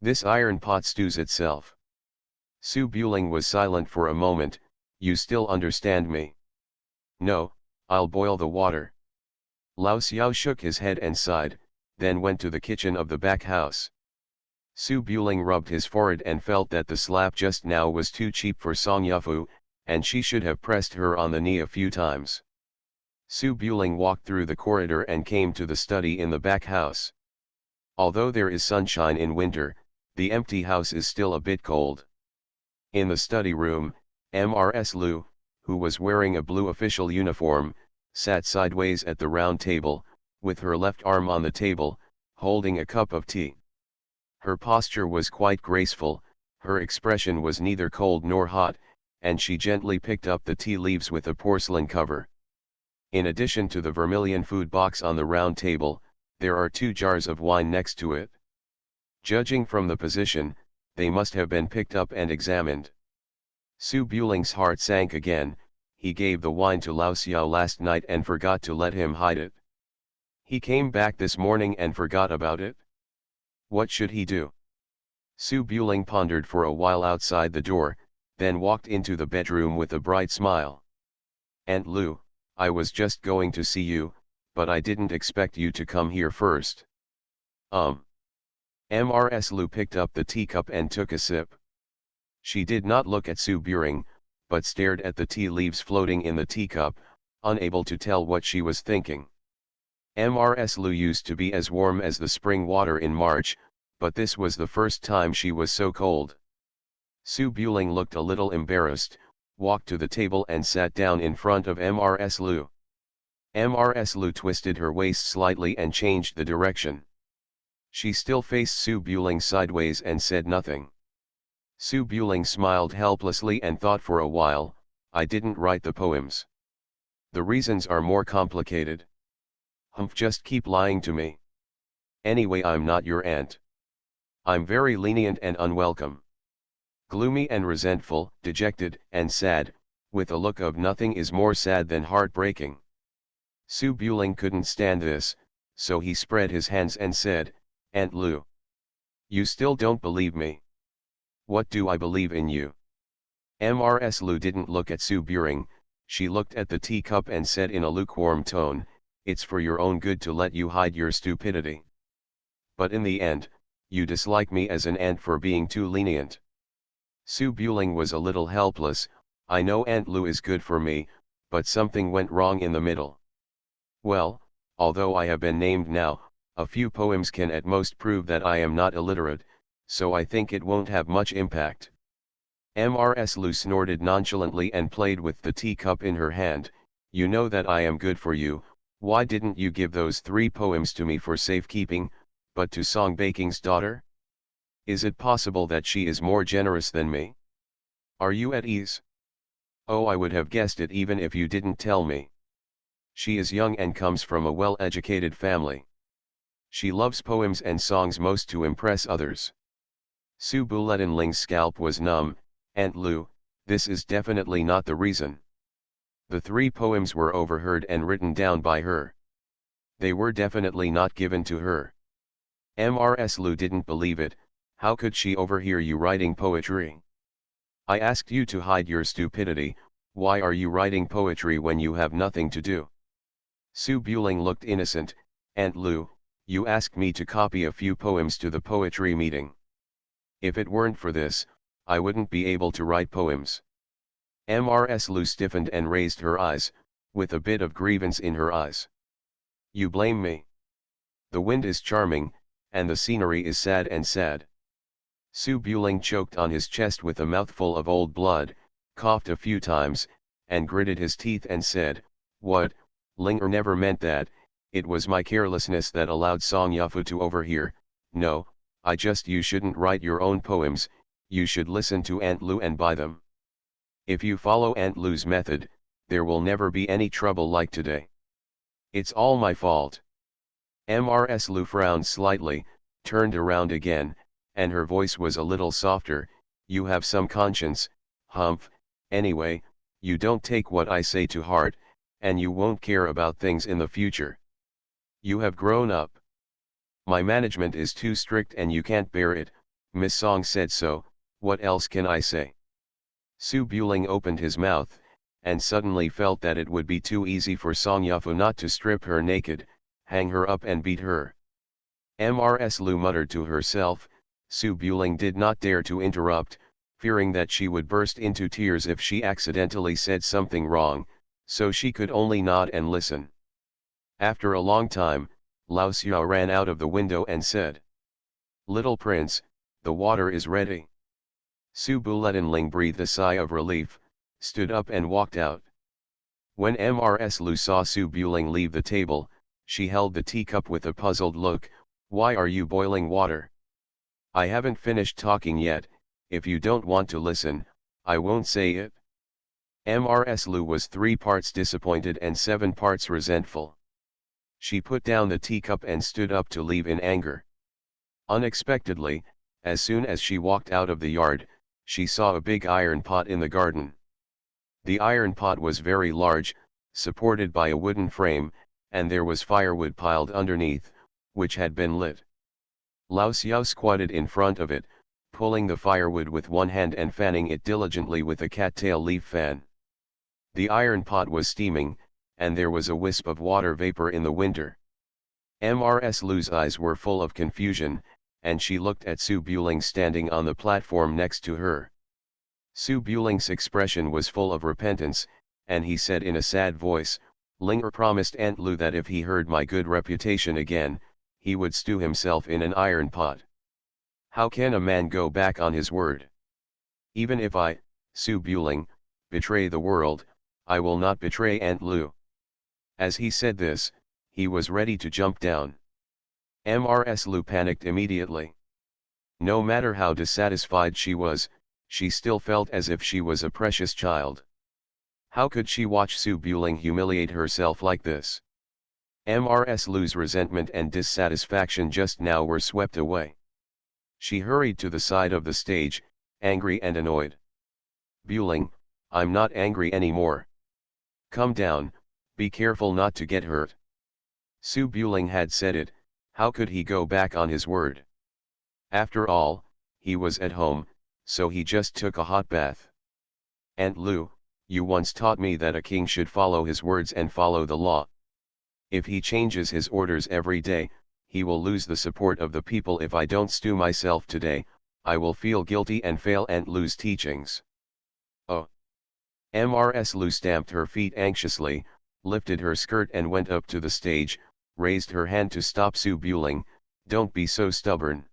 This iron pot stews itself." Su Buling was silent for a moment. "You still understand me?" "No, I'll boil the water." Lao Xiao shook his head and sighed, then went to the kitchen of the back house. Su Buling rubbed his forehead and felt that the slap just now was too cheap for Song Yufu, and she should have pressed her on the knee a few times. Su Buling walked through the corridor and came to the study in the back house. Although there is sunshine in winter, the empty house is still a bit cold. In the study room, Mrs. Lu, who was wearing a blue official uniform, sat sideways at the round table, with her left arm on the table, holding a cup of tea. Her posture was quite graceful, her expression was neither cold nor hot, and she gently picked up the tea leaves with a porcelain cover. In addition to the vermilion food box on the round table, there are 2 jars of wine next to it. Judging from the position, they must have been picked up and examined. Su Buling's heart sank again. He gave the wine to Lao Xiao last night and forgot to let him hide it. He came back this morning and forgot about it. What should he do? Su Buling pondered for a while outside the door, then walked into the bedroom with a bright smile. "Aunt Lu, I was just going to see you, but I didn't expect you to come here first." Mrs. Lu picked up the teacup and took a sip. She did not look at Su Buring, but stared at the tea leaves floating in the teacup, unable to tell what she was thinking. Mrs. Lu used to be as warm as the spring water in March, but this was the first time she was so cold. Su Buling looked a little embarrassed, walked to the table and sat down in front of Mrs. Lu. Mrs. Lu twisted her waist slightly and changed the direction. She still faced Su Buling sideways and said nothing. Su Buling smiled helplessly and thought for a while, I didn't write the poems. The reasons are more complicated. Humph, just keep lying to me. Anyway, I'm not your aunt. I'm very lenient and unwelcome. Gloomy and resentful, dejected and sad, with a look of nothing is more sad than heartbreaking. Su Buling couldn't stand this, so he spread his hands and said, Aunt Lu. You still don't believe me. What do I believe in you? Mrs. Lu didn't look at Su Buring, she looked at the teacup and said in a lukewarm tone, it's for your own good to let you hide your stupidity. But in the end, you dislike me as an aunt for being too lenient. Su Buling was a little helpless, I know Aunt Lu is good for me, but something went wrong in the middle. Well, although I have been named now, a few poems can at most prove that I am not illiterate, so I think it won't have much impact. Mrs. Lu snorted nonchalantly and played with the teacup in her hand, you know that I am good for you, why didn't you give those 3 poems to me for safekeeping, but to Song Baking's daughter? Is it possible that she is more generous than me? Are you at ease? Oh, I would have guessed it even if you didn't tell me. She is young and comes from a well-educated family. She loves poems and songs most to impress others. Su Buletinling's scalp was numb, Aunt Lu, this is definitely not the reason. The 3 poems were overheard and written down by her. They were definitely not given to her. Mrs. Lu didn't believe it, how could she overhear you writing poetry? I asked you to hide your stupidity, why are you writing poetry when you have nothing to do? Su Buling looked innocent, Aunt Lu, you asked me to copy a few poems to the poetry meeting. If it weren't for this, I wouldn't be able to write poems. Mrs. Lu stiffened and raised her eyes, with a bit of grievance in her eyes. You blame me. The wind is charming, and the scenery is sad and sad. Su Buling choked on his chest with a mouthful of old blood, coughed a few times, and gritted his teeth and said, what, Linger never meant that, it was my carelessness that allowed Song Yafu to overhear, no, you shouldn't write your own poems, you should listen to Aunt Lu and buy them. If you follow Aunt Lu's method, there will never be any trouble like today. It's all my fault. Mrs. Lu frowned slightly, turned around again, and her voice was a little softer, you have some conscience, Humph, anyway, you don't take what I say to heart, and you won't care about things in the future. You have grown up. My management is too strict and you can't bear it, Miss Song said so, what else can I say? Su Buling opened his mouth, and suddenly felt that it would be too easy for Song Yafu not to strip her naked, hang her up and beat her. Mrs. Lu muttered to herself, Su Buling did not dare to interrupt, fearing that she would burst into tears if she accidentally said something wrong, so she could only nod and listen. After a long time, Lao Xiao ran out of the window and said, Little prince, the water is ready. Su Buletinling breathed a sigh of relief, stood up and walked out. When Mrs. Lu saw Su Buling leave the table, she held the teacup with a puzzled look, why are you boiling water? I haven't finished talking yet, if you don't want to listen, I won't say it. Mrs. Lu was 3 parts disappointed and 7 parts resentful. She put down the teacup and stood up to leave in anger. Unexpectedly, as soon as she walked out of the yard, she saw a big iron pot in the garden. The iron pot was very large, supported by a wooden frame, and there was firewood piled underneath, which had been lit. Lao Xiao squatted in front of it, pulling the firewood with one hand and fanning it diligently with a cattail leaf fan. The iron pot was steaming, and there was a wisp of water vapor in the winter. Mrs. Lu's eyes were full of confusion, and she looked at Su Buling standing on the platform next to her. Su Buling's expression was full of repentance, and he said in a sad voice, "Linger promised Aunt Lu that if he heard my good reputation again, he would stew himself in an iron pot. How can a man go back on his word? Even if I, Su Buling, betray the world, I will not betray Aunt Lu." As he said this, he was ready to jump down. Mrs. Lu panicked immediately. No matter how dissatisfied she was, she still felt as if she was a precious child. How could she watch Su Buling humiliate herself like this? Mrs. Lu's resentment and dissatisfaction just now were swept away. She hurried to the side of the stage, angry and annoyed. "Buling, I'm not angry anymore. Come down, be careful not to get hurt." Su Buling had said it, how could he go back on his word? After all, he was at home, so he just took a hot bath. "Aunt Lu, you once taught me that a king should follow his words and follow the law. If he changes his orders every day, he will lose the support of the people. If I don't stew myself today, I will feel guilty and fail Aunt Lu's teachings." "Oh." Mrs. Lu stamped her feet anxiously, lifted her skirt and went up to the stage, raised her hand to stop Su Buling. "Don't be so stubborn.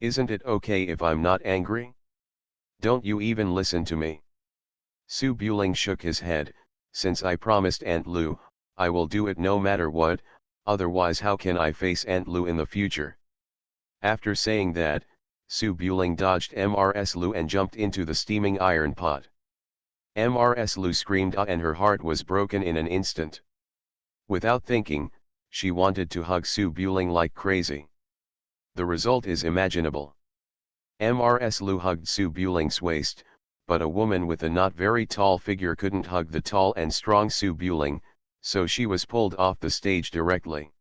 Isn't it okay if I'm not angry? Don't you even listen to me?" Su Buling shook his head. "Since I promised Aunt Lu, I will do it no matter what, otherwise how can I face Aunt Lu in the future?" After saying that, Su Buling dodged Mrs. Lu and jumped into the steaming iron pot. Mrs. Lu screamed and her heart was broken in an instant. Without thinking, she wanted to hug Su Buling like crazy. The result is imaginable. Mrs. Lu hugged Su Buling's waist, but a woman with a not very tall figure couldn't hug the tall and strong Su Buling, so she was pulled off the stage directly.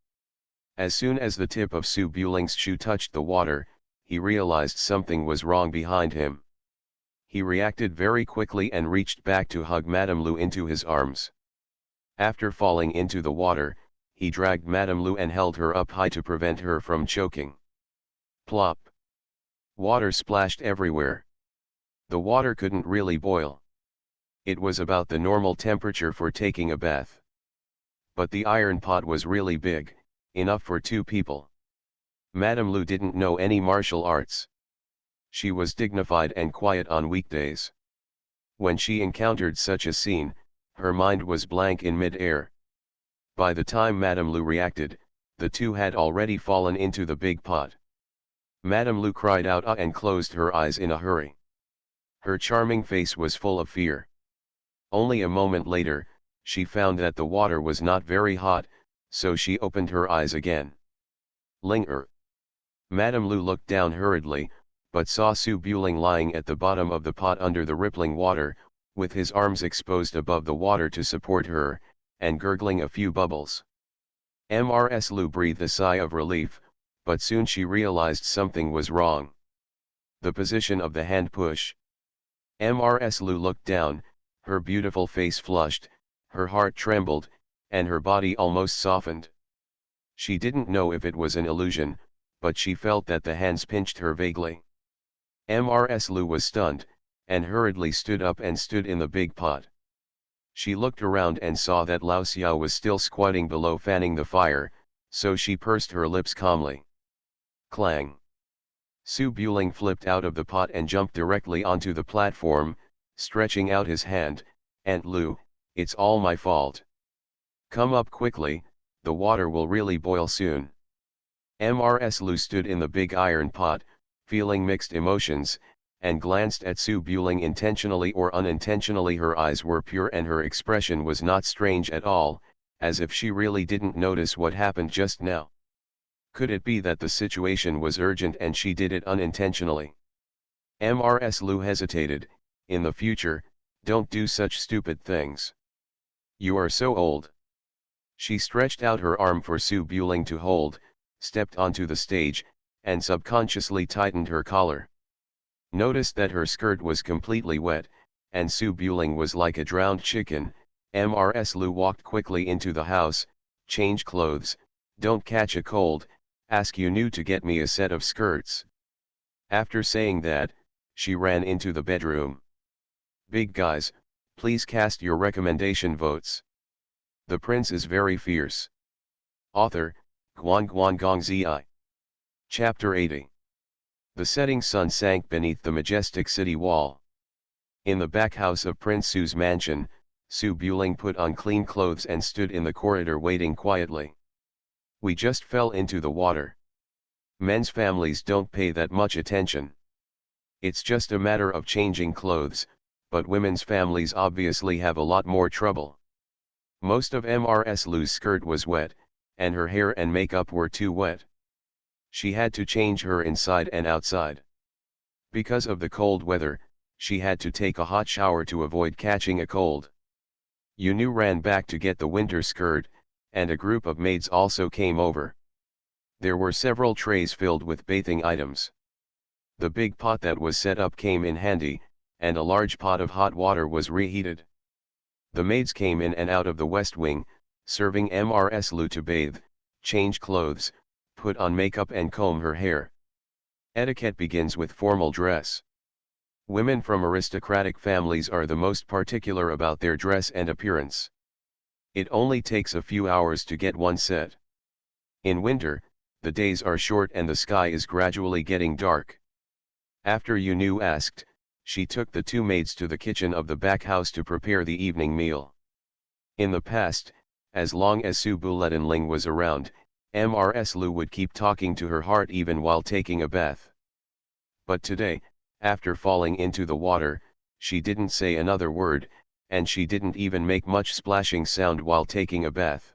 As soon as the tip of Su Buling's shoe touched the water, he realized something was wrong behind him. He reacted very quickly and reached back to hug Madame Lu into his arms. After falling into the water, he dragged Madame Lu and held her up high to prevent her from choking. Plop! Water splashed everywhere. The water couldn't really boil. It was about the normal temperature for taking a bath. But the iron pot was really big, enough for 2 people. Madame Lu didn't know any martial arts. She was dignified and quiet on weekdays. When she encountered such a scene, her mind was blank in mid-air. By the time Madame Lu reacted, the 2 had already fallen into the big pot. Madame Lu cried out and closed her eyes in a hurry. Her charming face was full of fear. Only a moment later, she found that the water was not very hot, so she opened her eyes again. Linger. Madame Lu looked down hurriedly, but saw Su Buling lying at the bottom of the pot under the rippling water, with his arms exposed above the water to support her, and gurgling a few bubbles. Mrs. Lu breathed a sigh of relief, but soon she realized something was wrong. The position of the hand push. Mrs. Lu looked down, her beautiful face flushed, her heart trembled, and her body almost softened. She didn't know if it was an illusion, but she felt that the hands pinched her vaguely. Mrs. Lu was stunned, and hurriedly stood up and stood in the big pot. She looked around and saw that Lao Xiao was still squatting below fanning the fire, so she pursed her lips calmly. Clang! Su Buling flipped out of the pot and jumped directly onto the platform, stretching out his hand. "Aunt Lu, it's all my fault. Come up quickly, the water will really boil soon." Mrs. Lu stood in the big iron pot, feeling mixed emotions, and glanced at Su Buling intentionally or unintentionally. Her eyes were pure and her expression was not strange at all, as if she really didn't notice what happened just now. Could it be that the situation was urgent and she did it unintentionally? Mrs. Lu hesitated. "In the future, don't do such stupid things. You are so old." She stretched out her arm for Su Buling to hold, stepped onto the stage, and subconsciously tightened her collar. Noticed that her skirt was completely wet, and Su Buling was like a drowned chicken. Mrs. Lu walked quickly into the house. "Change clothes, don't catch a cold," Ask Yu to get me a set of skirts. After saying that, she ran into the bedroom. Big guys, please cast your recommendation votes. The prince is very fierce. Author, Guan Guan Gong Zi. Chapter 80. The setting sun sank beneath the majestic city wall. In the back house of Prince Su's mansion, Su Buling put on clean clothes and stood in the corridor waiting quietly. We just fell into the water. Men's families don't pay that much attention. It's just a matter of changing clothes, but women's families obviously have a lot more trouble. Most of Mrs. Lu's skirt was wet, and her hair and makeup were too wet. She had to change her inside and outside. Because of the cold weather, she had to take a hot shower to avoid catching a cold. Yunu ran back to get the winter skirt, and a group of maids also came over. There were several trays filled with bathing items. The big pot that was set up came in handy, and a large pot of hot water was reheated. The maids came in and out of the west wing, serving Mrs. Lu to bathe, change clothes, put on makeup and comb her hair. Etiquette begins with formal dress. Women from aristocratic families are the most particular about their dress and appearance. It only takes a few hours to get one set. In winter, the days are short and the sky is gradually getting dark. After Yunu asked, she took the two maids to the kitchen of the back house to prepare the evening meal. In the past, as long as Su Buletinling was around, Mrs. Lu would keep talking to her heart even while taking a bath. But today, after falling into the water, she didn't say another word, and she didn't even make much splashing sound while taking a bath.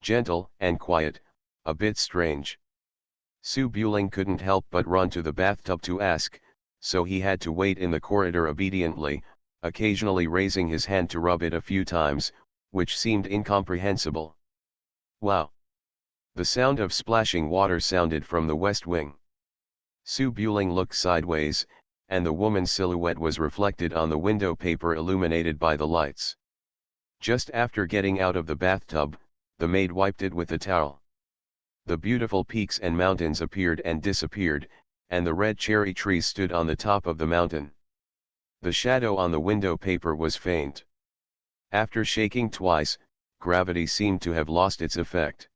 Gentle and quiet, a bit strange. Su Buling couldn't help but run to the bathtub to ask, so he had to wait in the corridor obediently, occasionally raising his hand to rub it a few times, which seemed incomprehensible. Wow! The sound of splashing water sounded from the west wing. Su Buling looked sideways, and the woman's silhouette was reflected on the window paper illuminated by the lights. Just after getting out of the bathtub, the maid wiped it with a towel. The beautiful peaks and mountains appeared and disappeared, and the red cherry trees stood on the top of the mountain. The shadow on the window paper was faint. After shaking twice, gravity seemed to have lost its effect.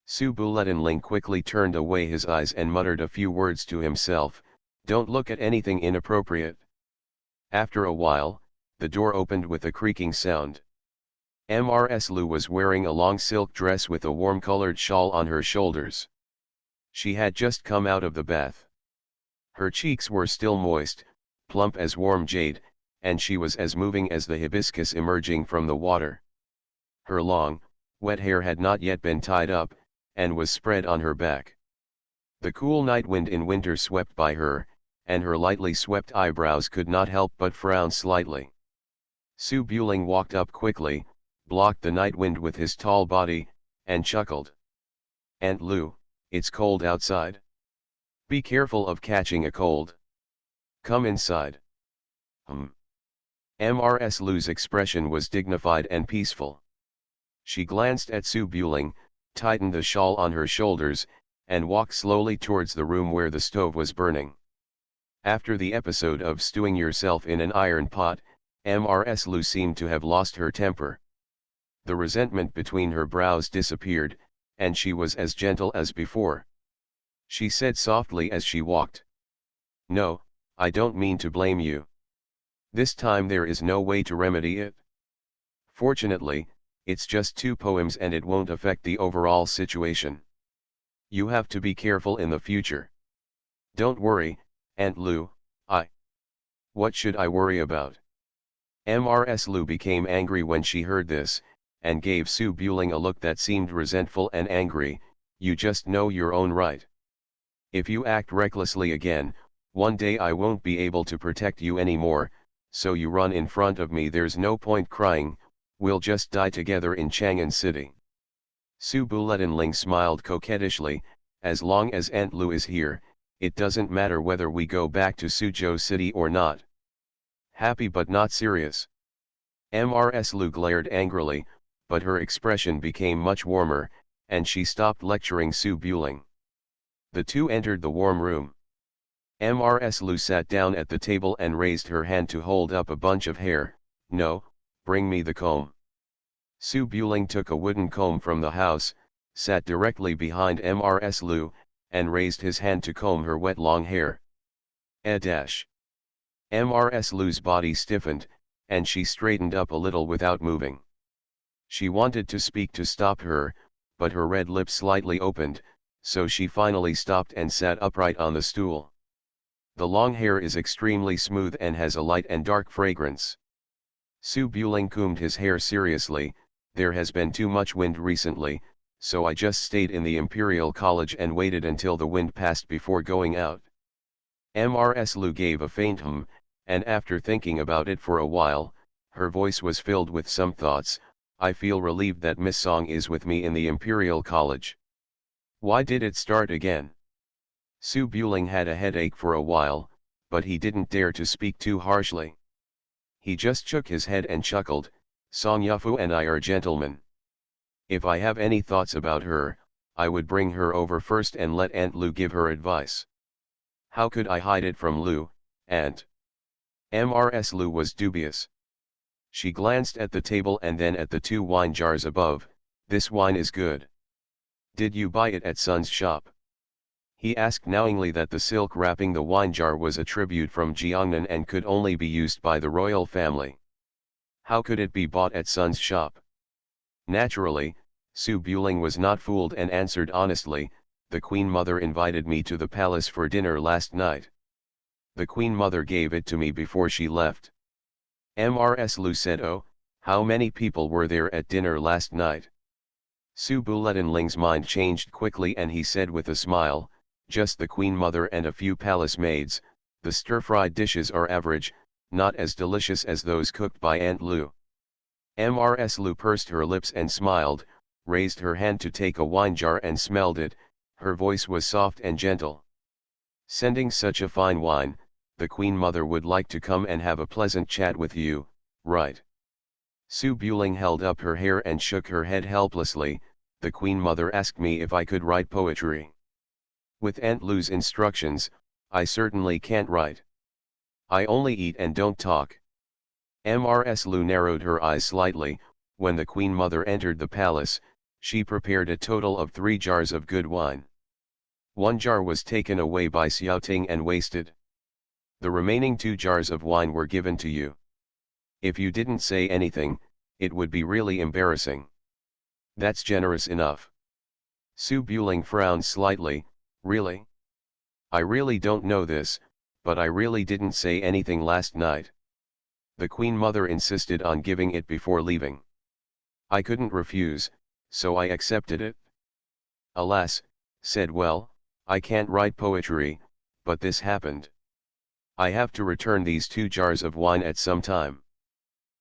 Su Buletinling quickly turned away his eyes and muttered a few words to himself, "Don't look at anything inappropriate." After a while, the door opened with a creaking sound. Mrs. Lu was wearing a long silk dress with a warm-colored shawl on her shoulders. She had just come out of the bath. Her cheeks were still moist, plump as warm jade, and she was as moving as the hibiscus emerging from the water. Her long, wet hair had not yet been tied up, and was spread on her back. The cool night wind in winter swept by her, and her lightly swept eyebrows could not help but frown slightly. Su Buling walked up quickly, blocked the night wind with his tall body, and chuckled. "Aunt Lu, it's cold outside. Be careful of catching a cold. Come inside." Mrs. Lu's expression was dignified and peaceful. She glanced at Su Buling, tightened the shawl on her shoulders, and walked slowly towards the room where the stove was burning. After the episode of stewing yourself in an iron pot, Mrs. Lu seemed to have lost her temper. The resentment between her brows disappeared, and she was as gentle as before. She said softly as she walked, "No, I don't mean to blame you. This time there is no way to remedy it. Fortunately, it's just 2 poems and it won't affect the overall situation. You have to be careful in the future. Don't worry, Aunt Lu, What should I worry about?" Mrs. Lu became angry when she heard this, and gave Su Buling a look that seemed resentful and angry. "You just know your own right. If you act recklessly again, one day I won't be able to protect you anymore, so you run in front of me. There's no point crying, we'll just die together in Chang'an City." Su Buletinling smiled coquettishly, "As long as Aunt Lu is here, it doesn't matter whether we go back to Suzhou City or not." Happy but not serious. Mrs. Lu glared angrily, but her expression became much warmer, and she stopped lecturing Su Buling. The two entered the warm room. Mrs. Lu sat down at the table and raised her hand to hold up a bunch of hair. "No, bring me the comb." Su Buling took a wooden comb from the house, sat directly behind Mrs. Lu, and raised his hand to comb her wet long hair. Mrs. Lu's body stiffened, and she straightened up a little without moving. She wanted to speak to stop her, but her red lips slightly opened, so she finally stopped and sat upright on the stool. The long hair is extremely smooth and has a light and dark fragrance. Su Buling combed his hair seriously. "There has been too much wind recently, so I just stayed in the Imperial College and waited until the wind passed before going out." Mrs. Lu gave a faint hum, and after thinking about it for a while, her voice was filled with some thoughts. "I feel relieved that Miss Song is with me in the Imperial College. Why did it start again?" Su Buling had a headache for a while, but he didn't dare to speak too harshly. He just shook his head and chuckled. "Song Yufu and I are gentlemen. If I have any thoughts about her, I would bring her over first and let Aunt Lu give her advice. How could I hide it from Lu, Aunt?" Mrs. Lu was dubious. She glanced at the table and then at the two wine jars above. "This wine is good. Did you buy it at Sun's shop?" He asked knowingly that the silk wrapping the wine jar was a tribute from Jiangnan and could only be used by the royal family. How could it be bought at Sun's shop? Naturally, Su Buling was not fooled and answered honestly, "The Queen Mother invited me to the palace for dinner last night. The Queen Mother gave it to me before she left." Mrs. Lu said, "Oh, how many people were there at dinner last night?" Su Buletinling's mind changed quickly and he said with a smile, "Just the Queen Mother and a few palace maids. The stir-fried dishes are average, not as delicious as those cooked by Aunt Lu." Mrs. Lu pursed her lips and smiled, raised her hand to take a wine jar and smelled it. Her voice was soft and gentle. "Sending such a fine wine, the Queen Mother would like to come and have a pleasant chat with you, right?" Su Buling held up her hair and shook her head helplessly. "The Queen Mother asked me if I could write poetry. With Aunt Lu's instructions, I certainly can't write. I only eat and don't talk." Mrs. Lu narrowed her eyes slightly. When the Queen Mother entered the palace, she prepared a total of 3 jars of good wine. 1 jar was taken away by Xiaoting and wasted. The remaining 2 jars of wine were given to you. If you didn't say anything, it would be really embarrassing. That's generous enough. Su Buling frowned slightly. "Really? I really don't know this, but I really didn't say anything last night. The Queen Mother insisted on giving it before leaving. I couldn't refuse, so I accepted it." "Alas," said, "well, I can't write poetry, but this happened. I have to return these 2 jars of wine at some time."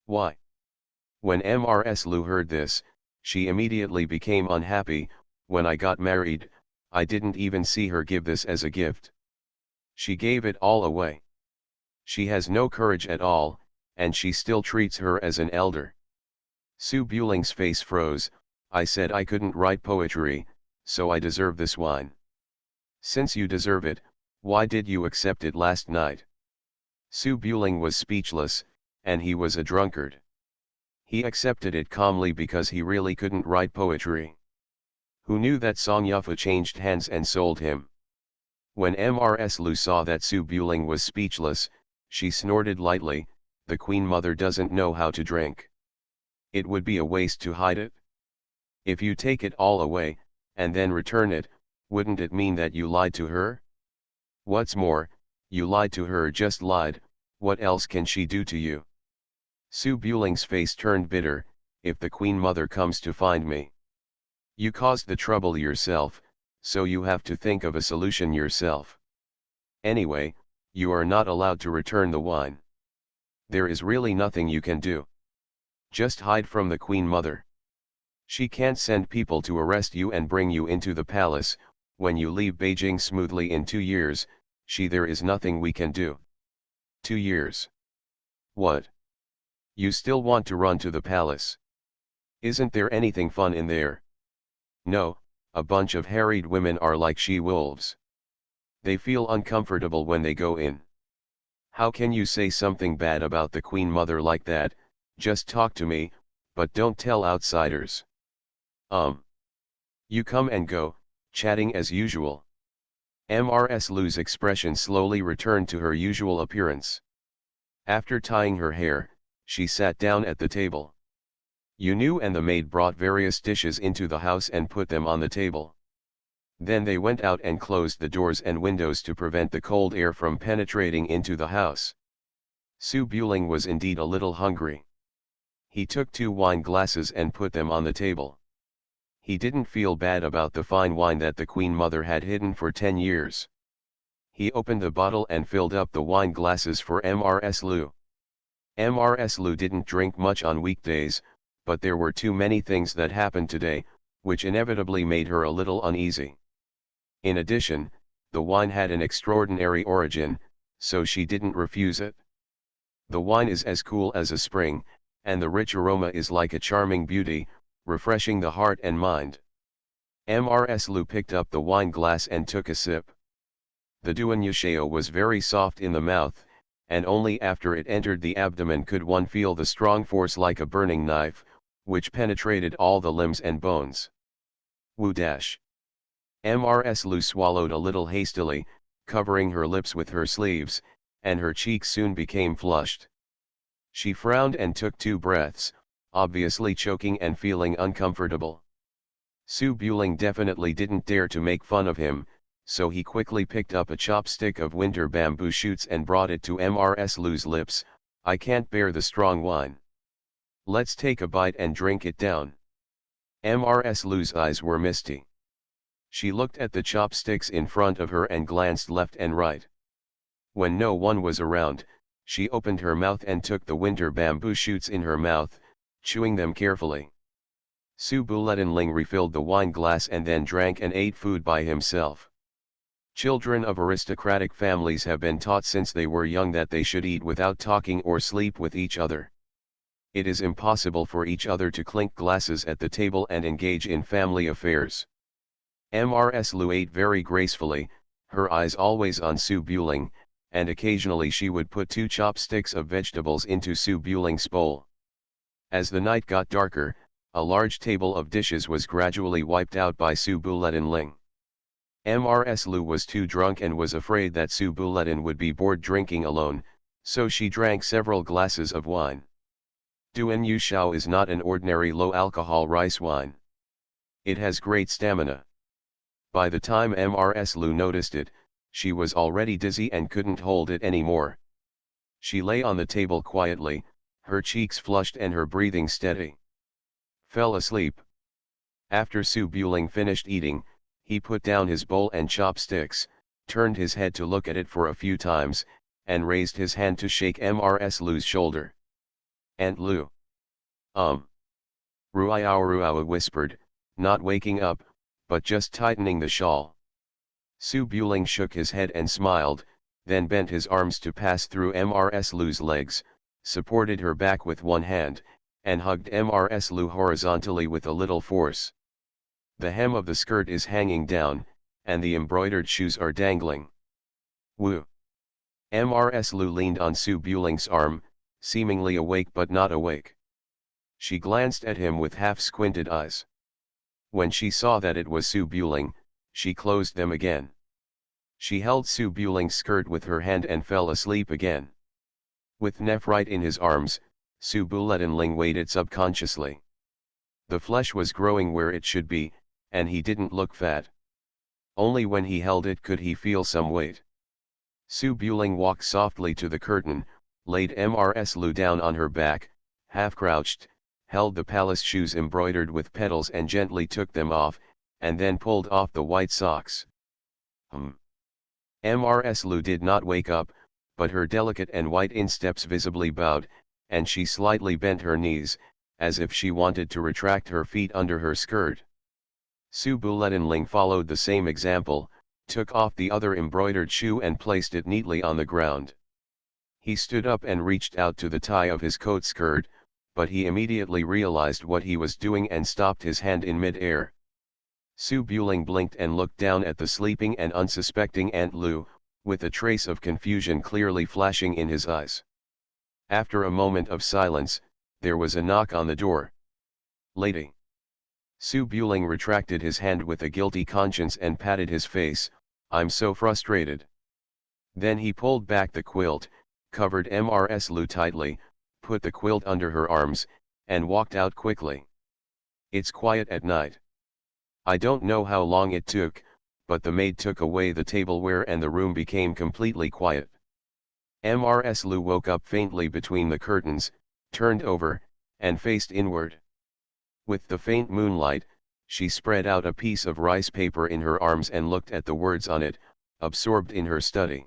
"Why?" When Mrs. Lu heard this, she immediately became unhappy. "When I got married, I didn't even see her give this as a gift. She gave it all away. She has no courage at all, and she still treats her as an elder." Su Buling's face froze. "I said I couldn't write poetry, so I deserve this wine. Since you deserve it, why did you accept it last night?" Su Buling was speechless, and he was a drunkard. He accepted it calmly because he really couldn't write poetry. Who knew that Song Yufu changed hands and sold him? When Mrs. Lu saw that Su Buling was speechless, she snorted lightly. "The Queen Mother doesn't know how to drink. It would be a waste to hide it. If you take it all away, and then return it, wouldn't it mean that you lied to her? What's more, you lied to her, just lied. What else can she do to you?" Su Buling's face turned bitter. "If the Queen Mother comes to find me, you caused the trouble yourself, so you have to think of a solution yourself. Anyway, you are not allowed to return the wine. There is really nothing you can do. Just hide from the Queen Mother. She can't send people to arrest you and bring you into the palace. When you leave Beijing smoothly in 2 years, there is nothing we can do." 2 years? What? You still want to run to the palace? Isn't there anything fun in there? No, a bunch of harried women are like she-wolves. They feel uncomfortable when they go in. How can you say something bad about the Queen Mother like that? Just talk to me, but don't tell outsiders. You come and go, chatting as usual. Mrs. Lu's expression slowly returned to her usual appearance. After tying her hair, she sat down at the table. Yunu and the maid brought various dishes into the house and put them on the table. Then they went out and closed the doors and windows to prevent the cold air from penetrating into the house. Su Buling was indeed a little hungry. He took 2 wine glasses and put them on the table. He didn't feel bad about the fine wine that the Queen Mother had hidden for 10 years. He opened the bottle and filled up the wine glasses for Mrs. Lu. Mrs. Lu didn't drink much on weekdays, but there were too many things that happened today, which inevitably made her a little uneasy. In addition, the wine had an extraordinary origin, so she didn't refuse it. The wine is as cool as a spring, and the rich aroma is like a charming beauty, refreshing the heart and mind. Mrs. Lu picked up the wine glass and took a sip. The duanyusheo was very soft in the mouth, and only after it entered the abdomen could one feel the strong force like a burning knife, which penetrated all the limbs and bones. Wu dash. Mrs. Lu swallowed a little hastily, covering her lips with her sleeves, and her cheeks soon became flushed. She frowned and took 2 breaths, obviously choking and feeling uncomfortable. Su Buling definitely didn't dare to make fun of him, so he quickly picked up a chopstick of winter bamboo shoots and brought it to Mrs. Lu's lips. I can't bear the strong wine. Let's take a bite and drink it down. Mrs. Lu's eyes were misty. She looked at the chopsticks in front of her and glanced left and right. When no one was around, she opened her mouth and took the winter bamboo shoots in her mouth, chewing them carefully. Su Buletinling refilled the wine glass and then drank and ate food by himself. Children of aristocratic families have been taught since they were young that they should eat without talking or sleep with each other. It is impossible for each other to clink glasses at the table and engage in family affairs. Mrs. Lu ate very gracefully, her eyes always on Su Buling, and occasionally she would put 2 chopsticks of vegetables into Su Buling's bowl. As the night got darker, a large table of dishes was gradually wiped out by Su Buletinling. Mrs. Lu was too drunk and was afraid that Su Buletin would be bored drinking alone, so she drank several glasses of wine. Duan Yu Shao is not an ordinary low-alcohol rice wine. It has great stamina. By the time Mrs. Lu noticed it, she was already dizzy and couldn't hold it anymore. She lay on the table quietly, her cheeks flushed and her breathing steady. Fell asleep. After Su Buling finished eating, he put down his bowl and chopsticks, turned his head to look at it for a few times, and raised his hand to shake Mrs. Lu's shoulder. Aunt Lu. Ruiao whispered, not waking up, but just tightening the shawl. Su Buling shook his head and smiled, then bent his arms to pass through Mrs. Lu's legs, supported her back with one hand, and hugged Mrs. Lu horizontally with a little force. The hem of the skirt is hanging down, and the embroidered shoes are dangling. Woo! Mrs. Lu leaned on Su Buling's arm, seemingly awake but not awake. She glanced at him with half-squinted eyes. When she saw that it was Su Buling, she closed them again. She held Su Buling's skirt with her hand and fell asleep again. With Nephrite in his arms, Su Buletinling waited subconsciously. The flesh was growing where it should be, and he didn't look fat. Only when he held it could he feel some weight. Su Buling walked softly to the curtain, laid Mrs. Lu down on her back, half-crouched, held the palace shoes embroidered with petals and gently took them off, and then pulled off the white socks. Mrs. Lu did not wake up, but her delicate and white insteps visibly bowed, and she slightly bent her knees, as if she wanted to retract her feet under her skirt. Su Buletinling followed the same example, took off the other embroidered shoe and placed it neatly on the ground. He stood up and reached out to the tie of his coat skirt, but he immediately realized what he was doing and stopped his hand in mid-air. Su Buling blinked and looked down at the sleeping and unsuspecting Aunt Lu, with a trace of confusion clearly flashing in his eyes. After a moment of silence, there was a knock on the door. "Lady." Su Buling retracted his hand with a guilty conscience and patted his face. "I'm so frustrated." Then he pulled back the quilt, covered Mrs. Lu tightly, put the quilt under her arms, and walked out quickly. "It's quiet at night." I don't know how long it took, but the maid took away the tableware and the room became completely quiet. Mrs. Lu woke up faintly between the curtains, turned over, and faced inward. With the faint moonlight, she spread out a piece of rice paper in her arms and looked at the words on it, absorbed in her study.